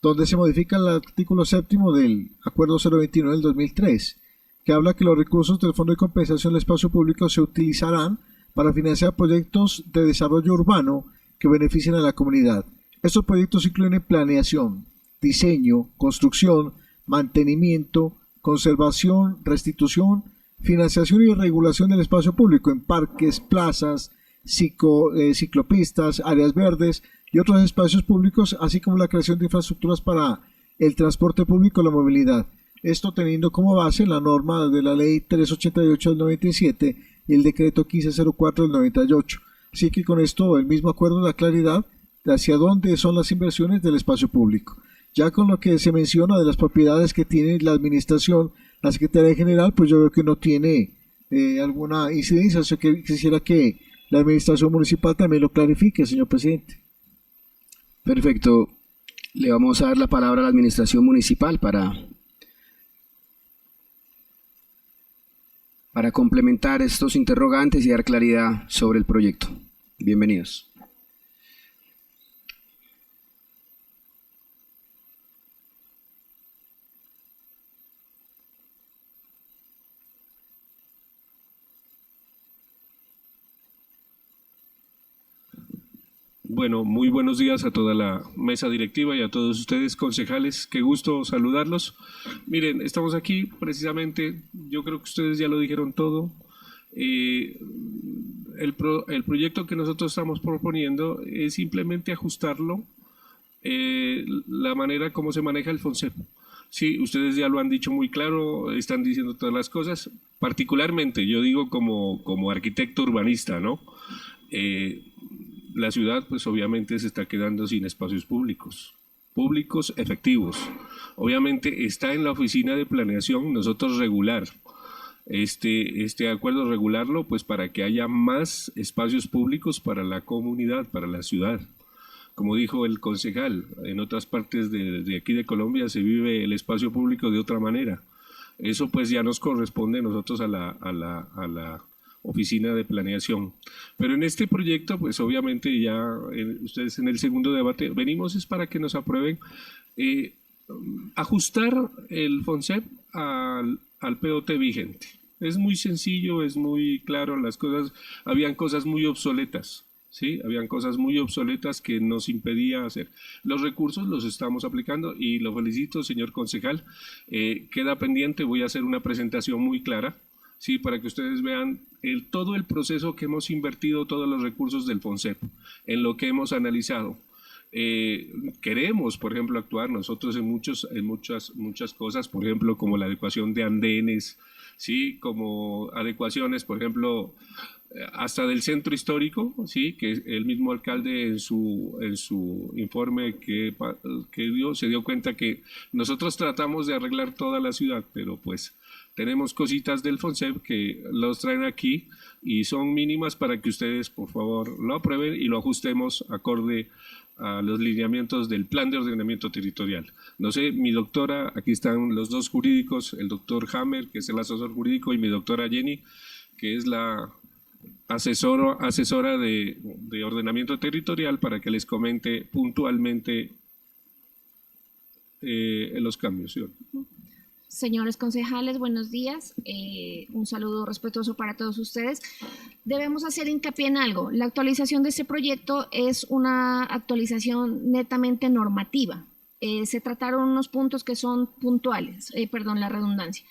S7: donde se modifica el artículo 7 del Acuerdo 029 del 2003, que habla que los recursos del Fondo de Compensación del Espacio Público se utilizarán para financiar proyectos de desarrollo urbano que beneficien a la comunidad. Estos proyectos incluyen planeación, diseño, construcción, mantenimiento, conservación, restitución, financiación y regulación del espacio público en parques, plazas, ciclopistas, áreas verdes y otros espacios públicos, así como la creación de infraestructuras para el transporte público y la movilidad. Esto teniendo como base la norma de la Ley 388 del 97 y el Decreto 1504 del 98. Así que con esto el mismo acuerdo da claridad de hacia dónde son las inversiones del espacio público. Ya con lo que se menciona de las propiedades que tiene la administración, la Secretaría General, pues yo veo que no tiene alguna incidencia. O sea, que quisiera que la administración municipal también lo clarifique, señor presidente.
S2: Perfecto. Le vamos a dar la palabra a la administración municipal para complementar estos interrogantes y dar claridad sobre el proyecto. Bienvenidos.
S13: Bueno, muy buenos días a toda la mesa directiva y a todos ustedes, concejales. Qué gusto saludarlos. Miren, estamos aquí precisamente, yo creo que ustedes ya lo dijeron todo. El proyecto que nosotros estamos proponiendo es simplemente ajustarlo la manera como se maneja el FONSEP. Sí, ustedes ya lo han dicho muy claro, están diciendo todas las cosas. Particularmente, yo digo como arquitecto urbanista, ¿no? La ciudad pues obviamente se está quedando sin espacios públicos efectivos. Obviamente está en la oficina de planeación nosotros regular este acuerdo, regularlo pues para que haya más espacios públicos para la comunidad, para la ciudad. Como dijo el concejal, en otras partes de aquí de Colombia se vive el espacio público de otra manera. Eso pues ya nos corresponde a nosotros a la oficina de planeación. Pero en este proyecto, pues obviamente ya ustedes en el segundo debate, venimos es para que nos aprueben ajustar el FONSEP al POT vigente. Es muy sencillo, es muy claro, las cosas, habían cosas muy obsoletas, ¿sí? Habían cosas muy obsoletas que nos impedía hacer. Los recursos los estamos aplicando y lo felicito, señor concejal. Queda pendiente, voy a hacer una presentación muy clara sí, para que ustedes vean todo el proceso que hemos invertido, todos los recursos del FONSEP, en lo que hemos analizado. Queremos, por ejemplo, actuar nosotros en muchas cosas, por ejemplo, como la adecuación de andenes, sí, como adecuaciones, por ejemplo, hasta del centro histórico, sí, que el mismo alcalde en su informe que dio, se dio cuenta que nosotros tratamos de arreglar toda la ciudad, pero pues tenemos cositas del FONSEP que los traen aquí y son mínimas para que ustedes, por favor, lo aprueben y lo ajustemos acorde a los lineamientos del Plan de Ordenamiento Territorial. No sé, mi doctora, aquí están los dos jurídicos, el doctor Hammer, que es el asesor jurídico, y mi doctora Jenny, que es la asesora de ordenamiento territorial, para que les comente puntualmente los cambios. ¿Sí?
S14: Señores concejales, buenos días. Un saludo respetuoso para todos ustedes. Debemos hacer hincapié en algo. La actualización de este proyecto es una actualización netamente normativa. Se trataron unos puntos que son puntuales, perdón la redundancia.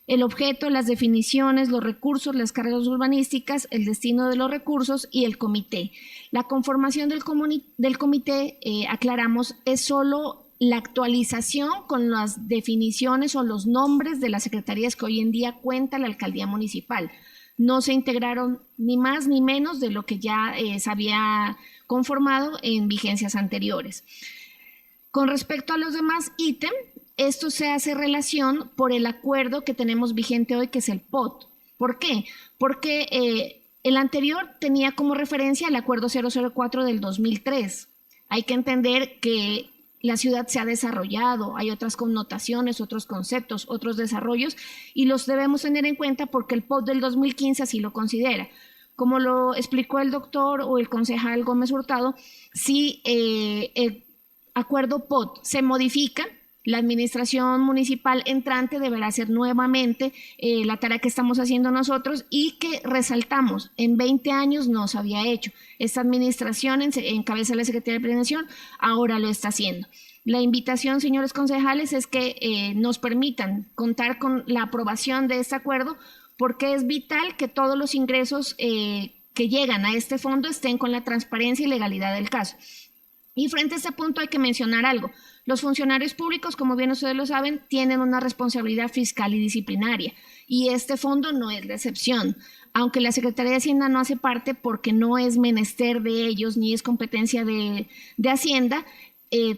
S14: El objeto, las definiciones, los recursos, las cargas urbanísticas, el destino de los recursos y el comité. La conformación del comité, aclaramos, es solo la actualización con las definiciones o los nombres de las secretarías que hoy en día cuenta la alcaldía municipal. No se integraron ni más ni menos de lo que ya se había conformado en vigencias anteriores. Con respecto a los demás ítems, esto se hace relación por el acuerdo que tenemos vigente hoy, que es el POT. ¿Por qué? Porque el anterior tenía como referencia el acuerdo 004 del 2003. Hay que entender que la ciudad se ha desarrollado, hay otras connotaciones, otros conceptos, otros desarrollos, y los debemos tener en cuenta porque el POT del 2015 así lo considera. Como lo explicó el doctor o el concejal Gómez Hurtado, si el acuerdo POT se modifica, la administración municipal entrante deberá hacer nuevamente la tarea que estamos haciendo nosotros y que resaltamos, en 20 años no se había hecho. Esta administración en cabeza de la Secretaría de Planeación ahora lo está haciendo. La invitación, señores concejales, es que nos permitan contar con la aprobación de este acuerdo, porque es vital que todos los ingresos que llegan a este fondo estén con la transparencia y legalidad del caso. Y frente a este punto hay que mencionar algo. Los funcionarios públicos, como bien ustedes lo saben, tienen una responsabilidad fiscal y disciplinaria, y este fondo no es la excepción. Aunque la Secretaría de Hacienda no hace parte porque no es menester de ellos ni es competencia de Hacienda,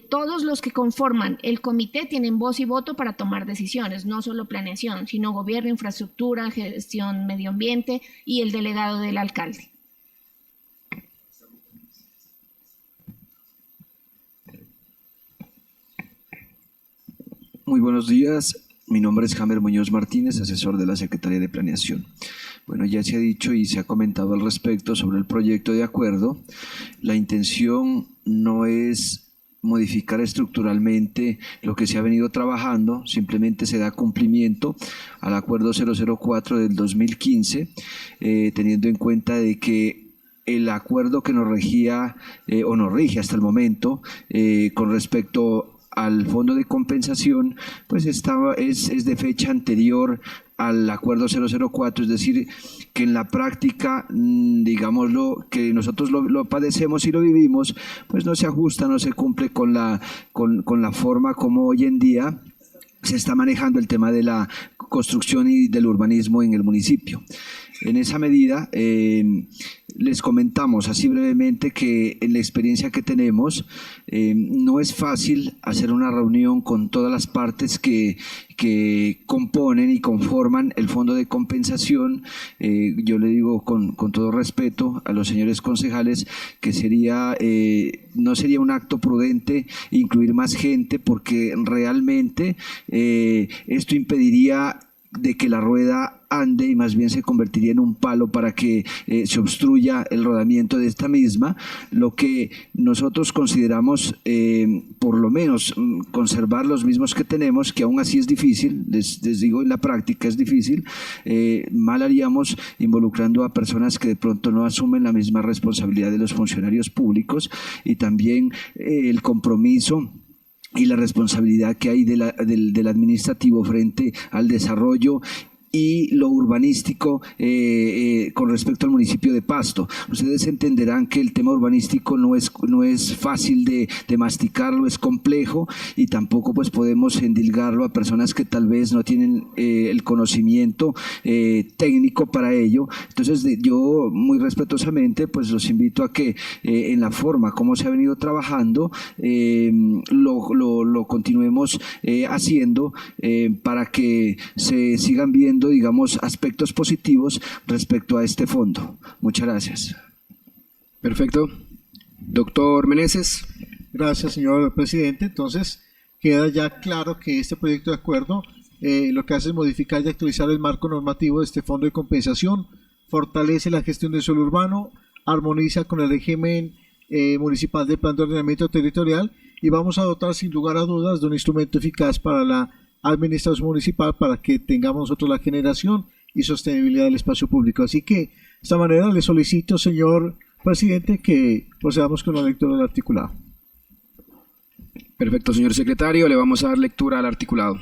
S14: todos los que conforman el comité tienen voz y voto para tomar decisiones, no solo planeación, sino gobierno, infraestructura, gestión, medio ambiente y el delegado del alcalde.
S15: Muy buenos días, mi nombre es Jamer Muñoz Martínez, asesor de la Secretaría de Planeación. Bueno, ya se ha dicho y se ha comentado al respecto sobre el proyecto de acuerdo. La intención no es modificar estructuralmente lo que se ha venido trabajando, simplemente se da cumplimiento al acuerdo 004 del 2015, teniendo en cuenta de que el acuerdo que nos regía o nos rige hasta el momento con respecto al fondo de compensación, pues es de fecha anterior al acuerdo 004, es decir, que en la práctica, digámoslo, que nosotros lo padecemos y lo vivimos, pues no se ajusta, no se cumple con la forma como hoy en día se está manejando el tema de la construcción y del urbanismo en el municipio. En esa medida, les comentamos así brevemente que en la experiencia que tenemos, no es fácil hacer una reunión con todas las partes que componen y conforman el fondo de compensación. Yo le digo con todo respeto a los señores concejales que no sería un acto prudente incluir más gente, porque realmente esto impediría de que la rueda ande y más bien se convertiría en un palo para que se obstruya el rodamiento de esta misma. Lo que nosotros consideramos, por lo menos, conservar los mismos que tenemos, que aún así es difícil, les digo, en la práctica es difícil. Mal haríamos involucrando a personas que de pronto no asumen la misma responsabilidad de los funcionarios públicos, y también el compromiso y la responsabilidad que hay del administrativo frente al desarrollo y lo urbanístico con respecto al municipio de Pasto. Ustedes entenderán que el tema urbanístico no es fácil de masticarlo, es complejo, y tampoco pues podemos endilgarlo a personas que tal vez no tienen el conocimiento técnico para ello. Entonces yo muy respetuosamente pues los invito a que en la forma como se ha venido trabajando lo continuemos haciendo para que se sigan viendo, digamos, aspectos positivos respecto a este fondo. Muchas gracias.
S2: Perfecto. Doctor Meneses.
S7: Gracias, señor presidente. Entonces, queda ya claro que este proyecto de acuerdo lo que hace es modificar y actualizar el marco normativo de este fondo de compensación, fortalece la gestión del suelo urbano, armoniza con el régimen municipal del plan de ordenamiento territorial, y vamos a dotar sin lugar a dudas de un instrumento eficaz para la administración municipal, para que tengamos nosotros la generación y sostenibilidad del espacio público. Así que de esta manera le solicito, señor presidente, que procedamos con la lectura del articulado.
S2: Perfecto, señor secretario, le vamos a dar lectura al articulado.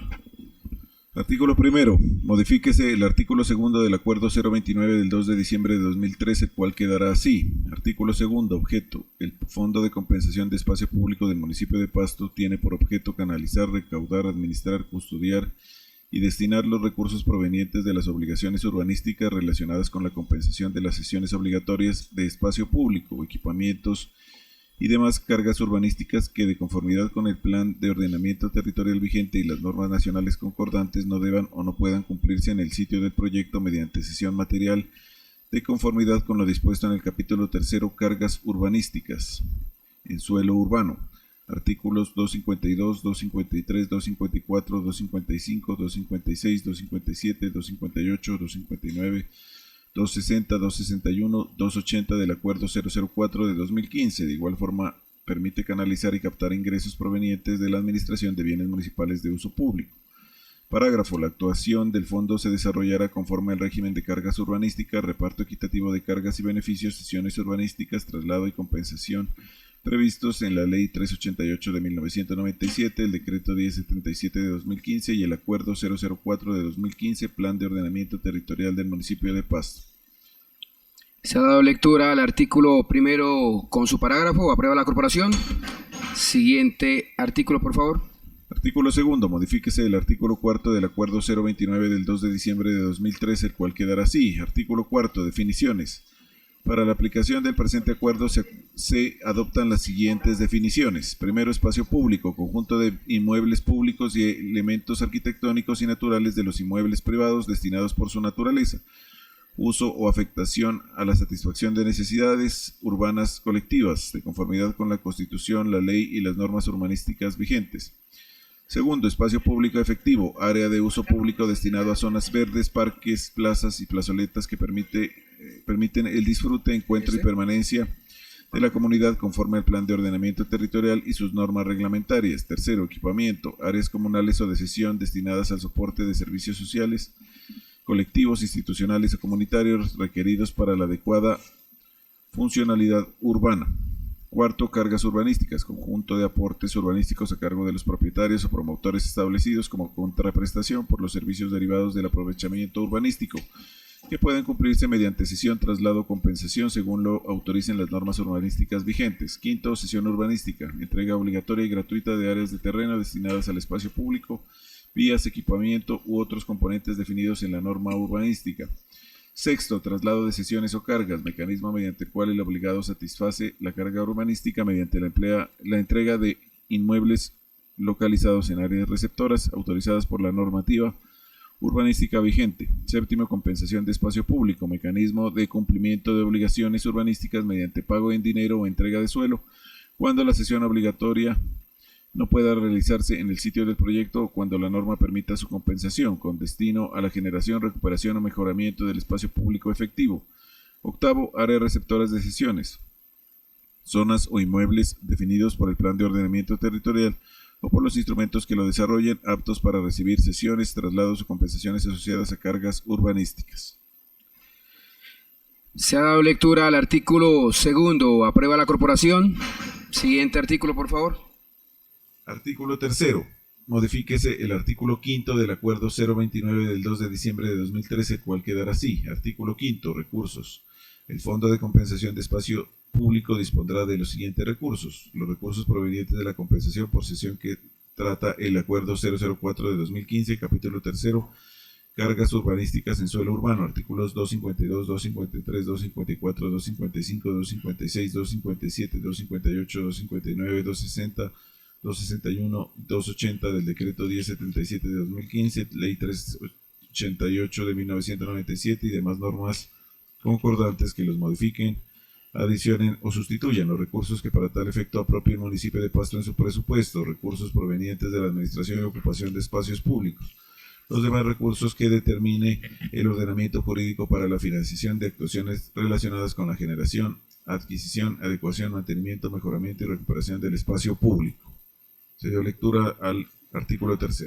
S3: Artículo primero. Modifíquese el artículo segundo del Acuerdo 029 del 2 de diciembre de 2013, el cual quedará así. Artículo segundo. Objeto. El Fondo de Compensación de Espacio Público del municipio de Pasto tiene por objeto canalizar, recaudar, administrar, custodiar y destinar los recursos provenientes de las obligaciones urbanísticas relacionadas con la compensación de las sesiones obligatorias de espacio público, equipamientos y demás cargas urbanísticas que, de conformidad con el plan de ordenamiento territorial vigente y las normas nacionales concordantes, no deban o no puedan cumplirse en el sitio del proyecto mediante cesión material de conformidad con lo dispuesto en el capítulo tercero, cargas urbanísticas en suelo urbano. Artículos 252, 253, 254, 255, 256, 257, 258, 259, 260, 261, 280 del Acuerdo 004 de 2015. De igual forma, permite canalizar y captar ingresos provenientes de la administración de bienes municipales de uso público. Parágrafo. La actuación del fondo se desarrollará conforme al régimen de cargas urbanísticas, reparto equitativo de cargas y beneficios, sesiones urbanísticas, traslado y compensación previstos en la Ley 388 de 1997, el Decreto 1077 de 2015 y el Acuerdo 004 de 2015, Plan de Ordenamiento Territorial del municipio de Pasto.
S2: Se ha dado lectura al artículo primero con su parágrafo. Aprueba la corporación. Siguiente artículo, por favor.
S3: Artículo segundo. Modifíquese el artículo cuarto del Acuerdo 029 del 2 de diciembre de 2013, el cual quedará así. Artículo cuarto. Definiciones. Para la aplicación del presente acuerdo se adoptan las siguientes definiciones. Primero, espacio público, conjunto de inmuebles públicos y elementos arquitectónicos y naturales de los inmuebles privados destinados por su naturaleza, uso o afectación a la satisfacción de necesidades urbanas colectivas, de conformidad con la Constitución, la ley y las normas urbanísticas vigentes. Segundo, espacio público efectivo, área de uso público destinado a zonas verdes, parques, plazas y plazoletas que permiten el disfrute, encuentro y permanencia de la comunidad conforme al plan de ordenamiento territorial y sus normas reglamentarias. Tercero, equipamiento, áreas comunales o de sesión destinadas al soporte de servicios sociales, colectivos, institucionales o comunitarios requeridos para la adecuada funcionalidad urbana. Cuarto, cargas urbanísticas, conjunto de aportes urbanísticos a cargo de los propietarios o promotores establecidos como contraprestación por los servicios derivados del aprovechamiento urbanístico, que pueden cumplirse mediante cesión, traslado o compensación según lo autoricen las normas urbanísticas vigentes. Quinto, cesión urbanística, entrega obligatoria y gratuita de áreas de terreno destinadas al espacio público, vías, equipamiento u otros componentes definidos en la norma urbanística. Sexto, traslado de sesiones o cargas, mecanismo mediante el cual el obligado satisface la carga urbanística mediante la entrega de inmuebles localizados en áreas receptoras autorizadas por la normativa urbanística vigente. Séptimo, compensación de espacio público, mecanismo de cumplimiento de obligaciones urbanísticas mediante pago en dinero o entrega de suelo, cuando la cesión obligatoria no pueda realizarse en el sitio del proyecto o cuando la norma permita su compensación, con destino a la generación, recuperación o mejoramiento del espacio público efectivo. Octavo, áreas receptoras de sesiones, zonas o inmuebles definidos por el plan de ordenamiento territorial o por los instrumentos que lo desarrollen, aptos para recibir sesiones, traslados o compensaciones asociadas a cargas urbanísticas.
S2: Se ha dado lectura al artículo segundo. Aprueba la corporación. Siguiente artículo, por favor.
S3: Artículo tercero. modifíquese el artículo 5 del acuerdo 029 del 2 de diciembre de 2013, el cual quedará así. Artículo 5. Recursos. El Fondo de Compensación de Espacio Público dispondrá de los siguientes recursos. Los recursos provenientes de la compensación por sesión que trata el acuerdo 004 de 2015, capítulo 3, cargas urbanísticas en suelo urbano, artículos 252, 253, 254, 255, 256, 257, 258, 259, 260, 261, 280 del decreto 1077 de 2015, ley 388 de 1997 y demás normas concordantes que los modifiquen, adicionen o sustituyan los recursos que para tal efecto apropie el municipio de Pasto en su presupuesto, recursos provenientes de la administración y ocupación de espacios públicos, los demás recursos que determine el ordenamiento jurídico para la financiación de actuaciones relacionadas con la generación, adquisición, adecuación, mantenimiento, mejoramiento y recuperación del espacio público. Se dio lectura al artículo 3.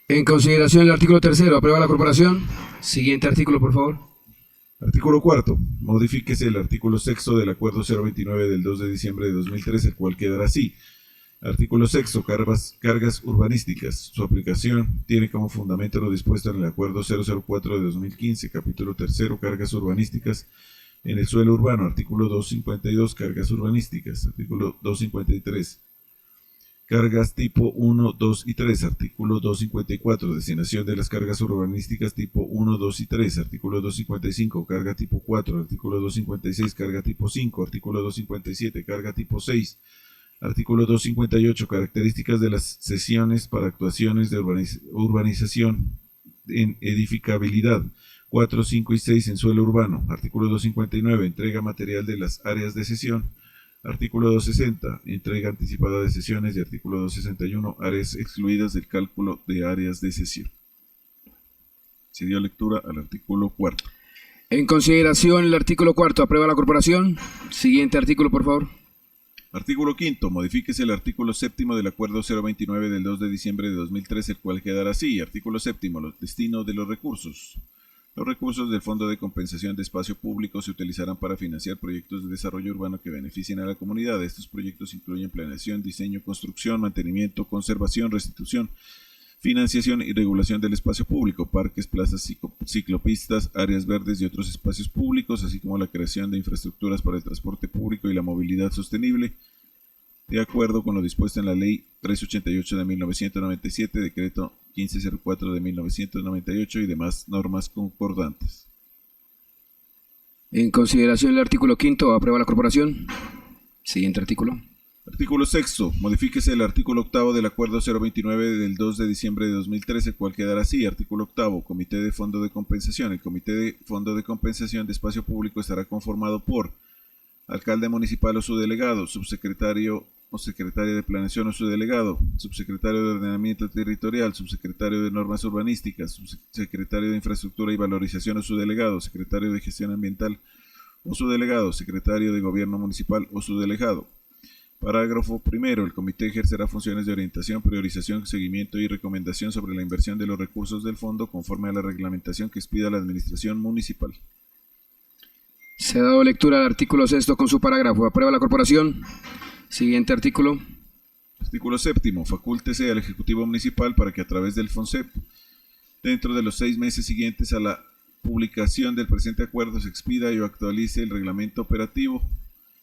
S2: En consideración el artículo 3, aprueba la corporación. Siguiente artículo, por favor.
S3: Artículo 4. Modifíquese el artículo 6 del acuerdo 029 del 2 de diciembre de 2013, el cual quedará así. Artículo 6. Cargas urbanísticas. Su aplicación tiene como fundamento lo dispuesto en el acuerdo 004 de 2015, capítulo 3, cargas urbanísticas en el suelo urbano. Artículo 252. Cargas urbanísticas. Artículo 253. Cargas tipo 1, 2 y 3. Artículo 254. Destinación de las cargas urbanísticas tipo 1, 2 y 3. Artículo 255. Carga tipo 4. Artículo 256. Carga tipo 5. Artículo 257. Carga tipo 6. Artículo 258. Características de las sesiones para actuaciones de urbanización en edificabilidad 4, 5 y 6 en suelo urbano. Artículo 259. Entrega material de las áreas de sesión. Artículo 260. Entrega anticipada de sesiones. Y artículo 261. Áreas excluidas del cálculo de áreas de sesión. Se dio lectura al artículo 4.
S2: En consideración el artículo 4, aprueba la corporación. Siguiente artículo, por favor.
S3: Artículo 5. Modifíquese el artículo 7 del acuerdo 029 del 2 de diciembre de 2013, el cual quedará así. Artículo 7. Los destinos de los recursos. Los recursos del Fondo de Compensación de Espacio Público se utilizarán para financiar proyectos de desarrollo urbano que beneficien a la comunidad. Estos proyectos incluyen planeación, diseño, construcción, mantenimiento, conservación, restitución, financiación y regulación del espacio público, parques, plazas, ciclopistas, áreas verdes y otros espacios públicos, así como la creación de infraestructuras para el transporte público y la movilidad sostenible, de acuerdo con lo dispuesto en la Ley 388 de 1997, Decreto 1504 de 1998 y demás normas concordantes.
S2: En consideración el artículo 5, aprueba la corporación. Siguiente artículo.
S3: Artículo 6. Modifíquese el artículo 8 del acuerdo 029 del 2 de diciembre de 2013, el cual quedará así. Artículo 8. Comité de Fondo de Compensación. El Comité de Fondo de Compensación de Espacio Público estará conformado por alcalde municipal o su delegado, subsecretario o secretaria de Planeación o su delegado, subsecretario de Ordenamiento Territorial, subsecretario de Normas Urbanísticas, subsecretario de Infraestructura y Valorización o su delegado, secretario de Gestión Ambiental o su delegado, secretario de Gobierno Municipal o su delegado. Parágrafo primero. El comité ejercerá funciones de orientación, priorización, seguimiento y recomendación sobre la inversión de los recursos del fondo conforme a la reglamentación que expida la administración municipal.
S2: Se ha dado lectura al artículo 6 con su parágrafo. Aprueba la corporación. Siguiente artículo.
S3: Artículo 7. Facúltese al Ejecutivo Municipal para que a través del FONSEP, dentro de los 6 meses siguientes a la publicación del presente acuerdo, se expida y o actualice el reglamento operativo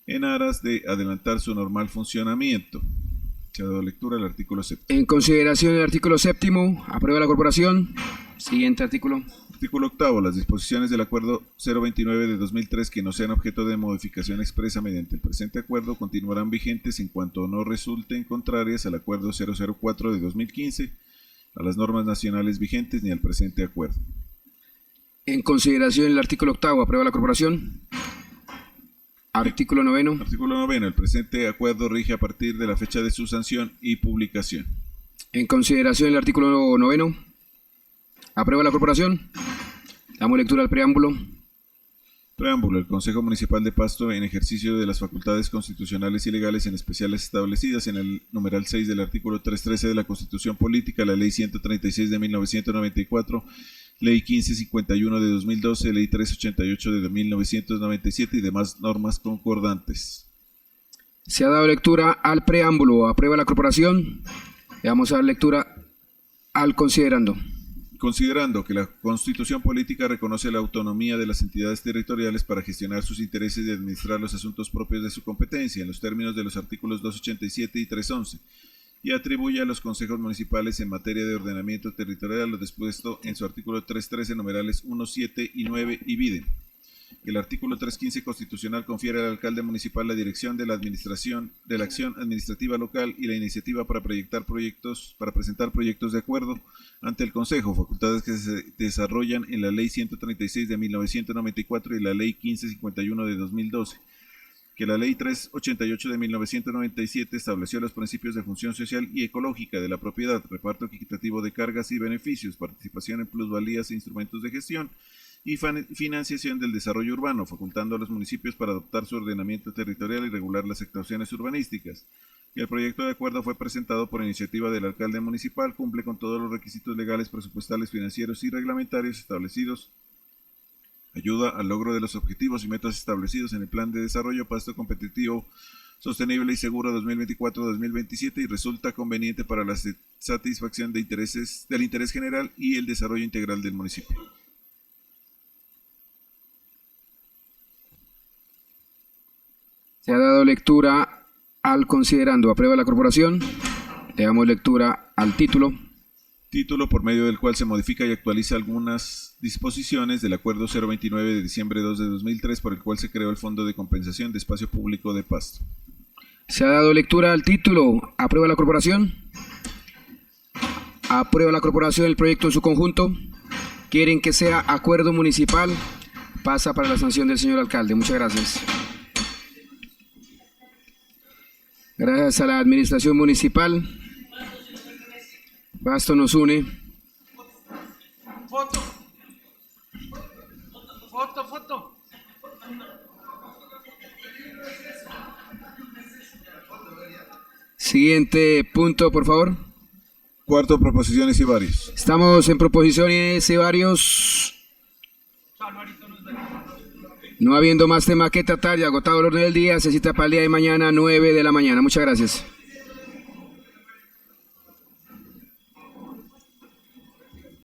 S3: en aras de adelantar su normal funcionamiento. Se ha dado lectura al artículo 7.
S2: En consideración del artículo 7, aprueba la corporación. Siguiente artículo.
S3: Artículo 8. Las disposiciones del acuerdo 029 de 2003 que no sean objeto de modificación expresa mediante el presente acuerdo continuarán vigentes en cuanto no resulten contrarias al acuerdo 004 de 2015, a las normas nacionales vigentes ni al presente acuerdo.
S2: En consideración del artículo 8, aprueba la corporación. Artículo 9.
S3: Artículo 9. El presente acuerdo rige a partir de la fecha de su sanción y publicación.
S2: En consideración del artículo 9, aprueba la corporación. Damos lectura al preámbulo.
S3: Preámbulo. El Consejo Municipal de Pasto, en ejercicio de las facultades constitucionales y legales, en especial las establecidas en el numeral 6 del artículo 313 de la Constitución Política, la Ley 136 de 1994, Ley 1551 de 2012, Ley 388 de 1997 y demás normas concordantes.
S2: Se ha dado lectura al preámbulo. Aprueba la corporación. Le vamos a dar lectura al considerando.
S3: Considerando que la Constitución Política reconoce la autonomía de las entidades territoriales para gestionar sus intereses y administrar los asuntos propios de su competencia en los términos de los artículos 287 y 311 y atribuye a los consejos municipales en materia de ordenamiento territorial lo dispuesto en su artículo 313 numerales 1, 7 y 9 y vide. El artículo 315 constitucional confiere al alcalde municipal la dirección de la administración de la acción administrativa local y la iniciativa para presentar proyectos de acuerdo ante el Consejo, facultades que se desarrollan en la Ley 136 de 1994 y la Ley 1551 de 2012. Que la Ley 388 de 1997 estableció los principios de función social y ecológica de la propiedad, reparto equitativo de cargas y beneficios, participación en plusvalías e instrumentos de gestión y financiación del desarrollo urbano, facultando a los municipios para adoptar su ordenamiento territorial y regular las actuaciones urbanísticas. Que el proyecto de acuerdo fue presentado por iniciativa del alcalde municipal, cumple con todos los requisitos legales, presupuestales, financieros y reglamentarios establecidos, ayuda al logro de los objetivos y metas establecidos en el Plan de Desarrollo Pasto Competitivo, Sostenible y Seguro 2024-2027 y resulta conveniente para la satisfacción del interés general y el desarrollo integral del municipio.
S2: Se ha dado lectura al considerando. ¿Aprueba la corporación? Le damos lectura al título.
S3: Título por medio del cual se modifica y actualiza algunas disposiciones del Acuerdo 029 de diciembre 2 de 2003 por el cual se creó el Fondo de Compensación de Espacio Público de Pasto.
S2: Se ha dado lectura al título. ¿Aprueba la corporación? ¿Aprueba la corporación el proyecto en su conjunto? ¿Quieren que sea acuerdo municipal? Pasa para la sanción del señor alcalde. Muchas gracias. Gracias a la administración municipal. Pasto nos une.
S8: Foto. Foto, foto.
S2: Siguiente punto, por favor.
S3: Cuarto, proposiciones y varios.
S2: Estamos en proposiciones y varios. No habiendo más tema que tratar y agotado el orden del día, se cita para el día de mañana, 9 de la mañana. Muchas gracias.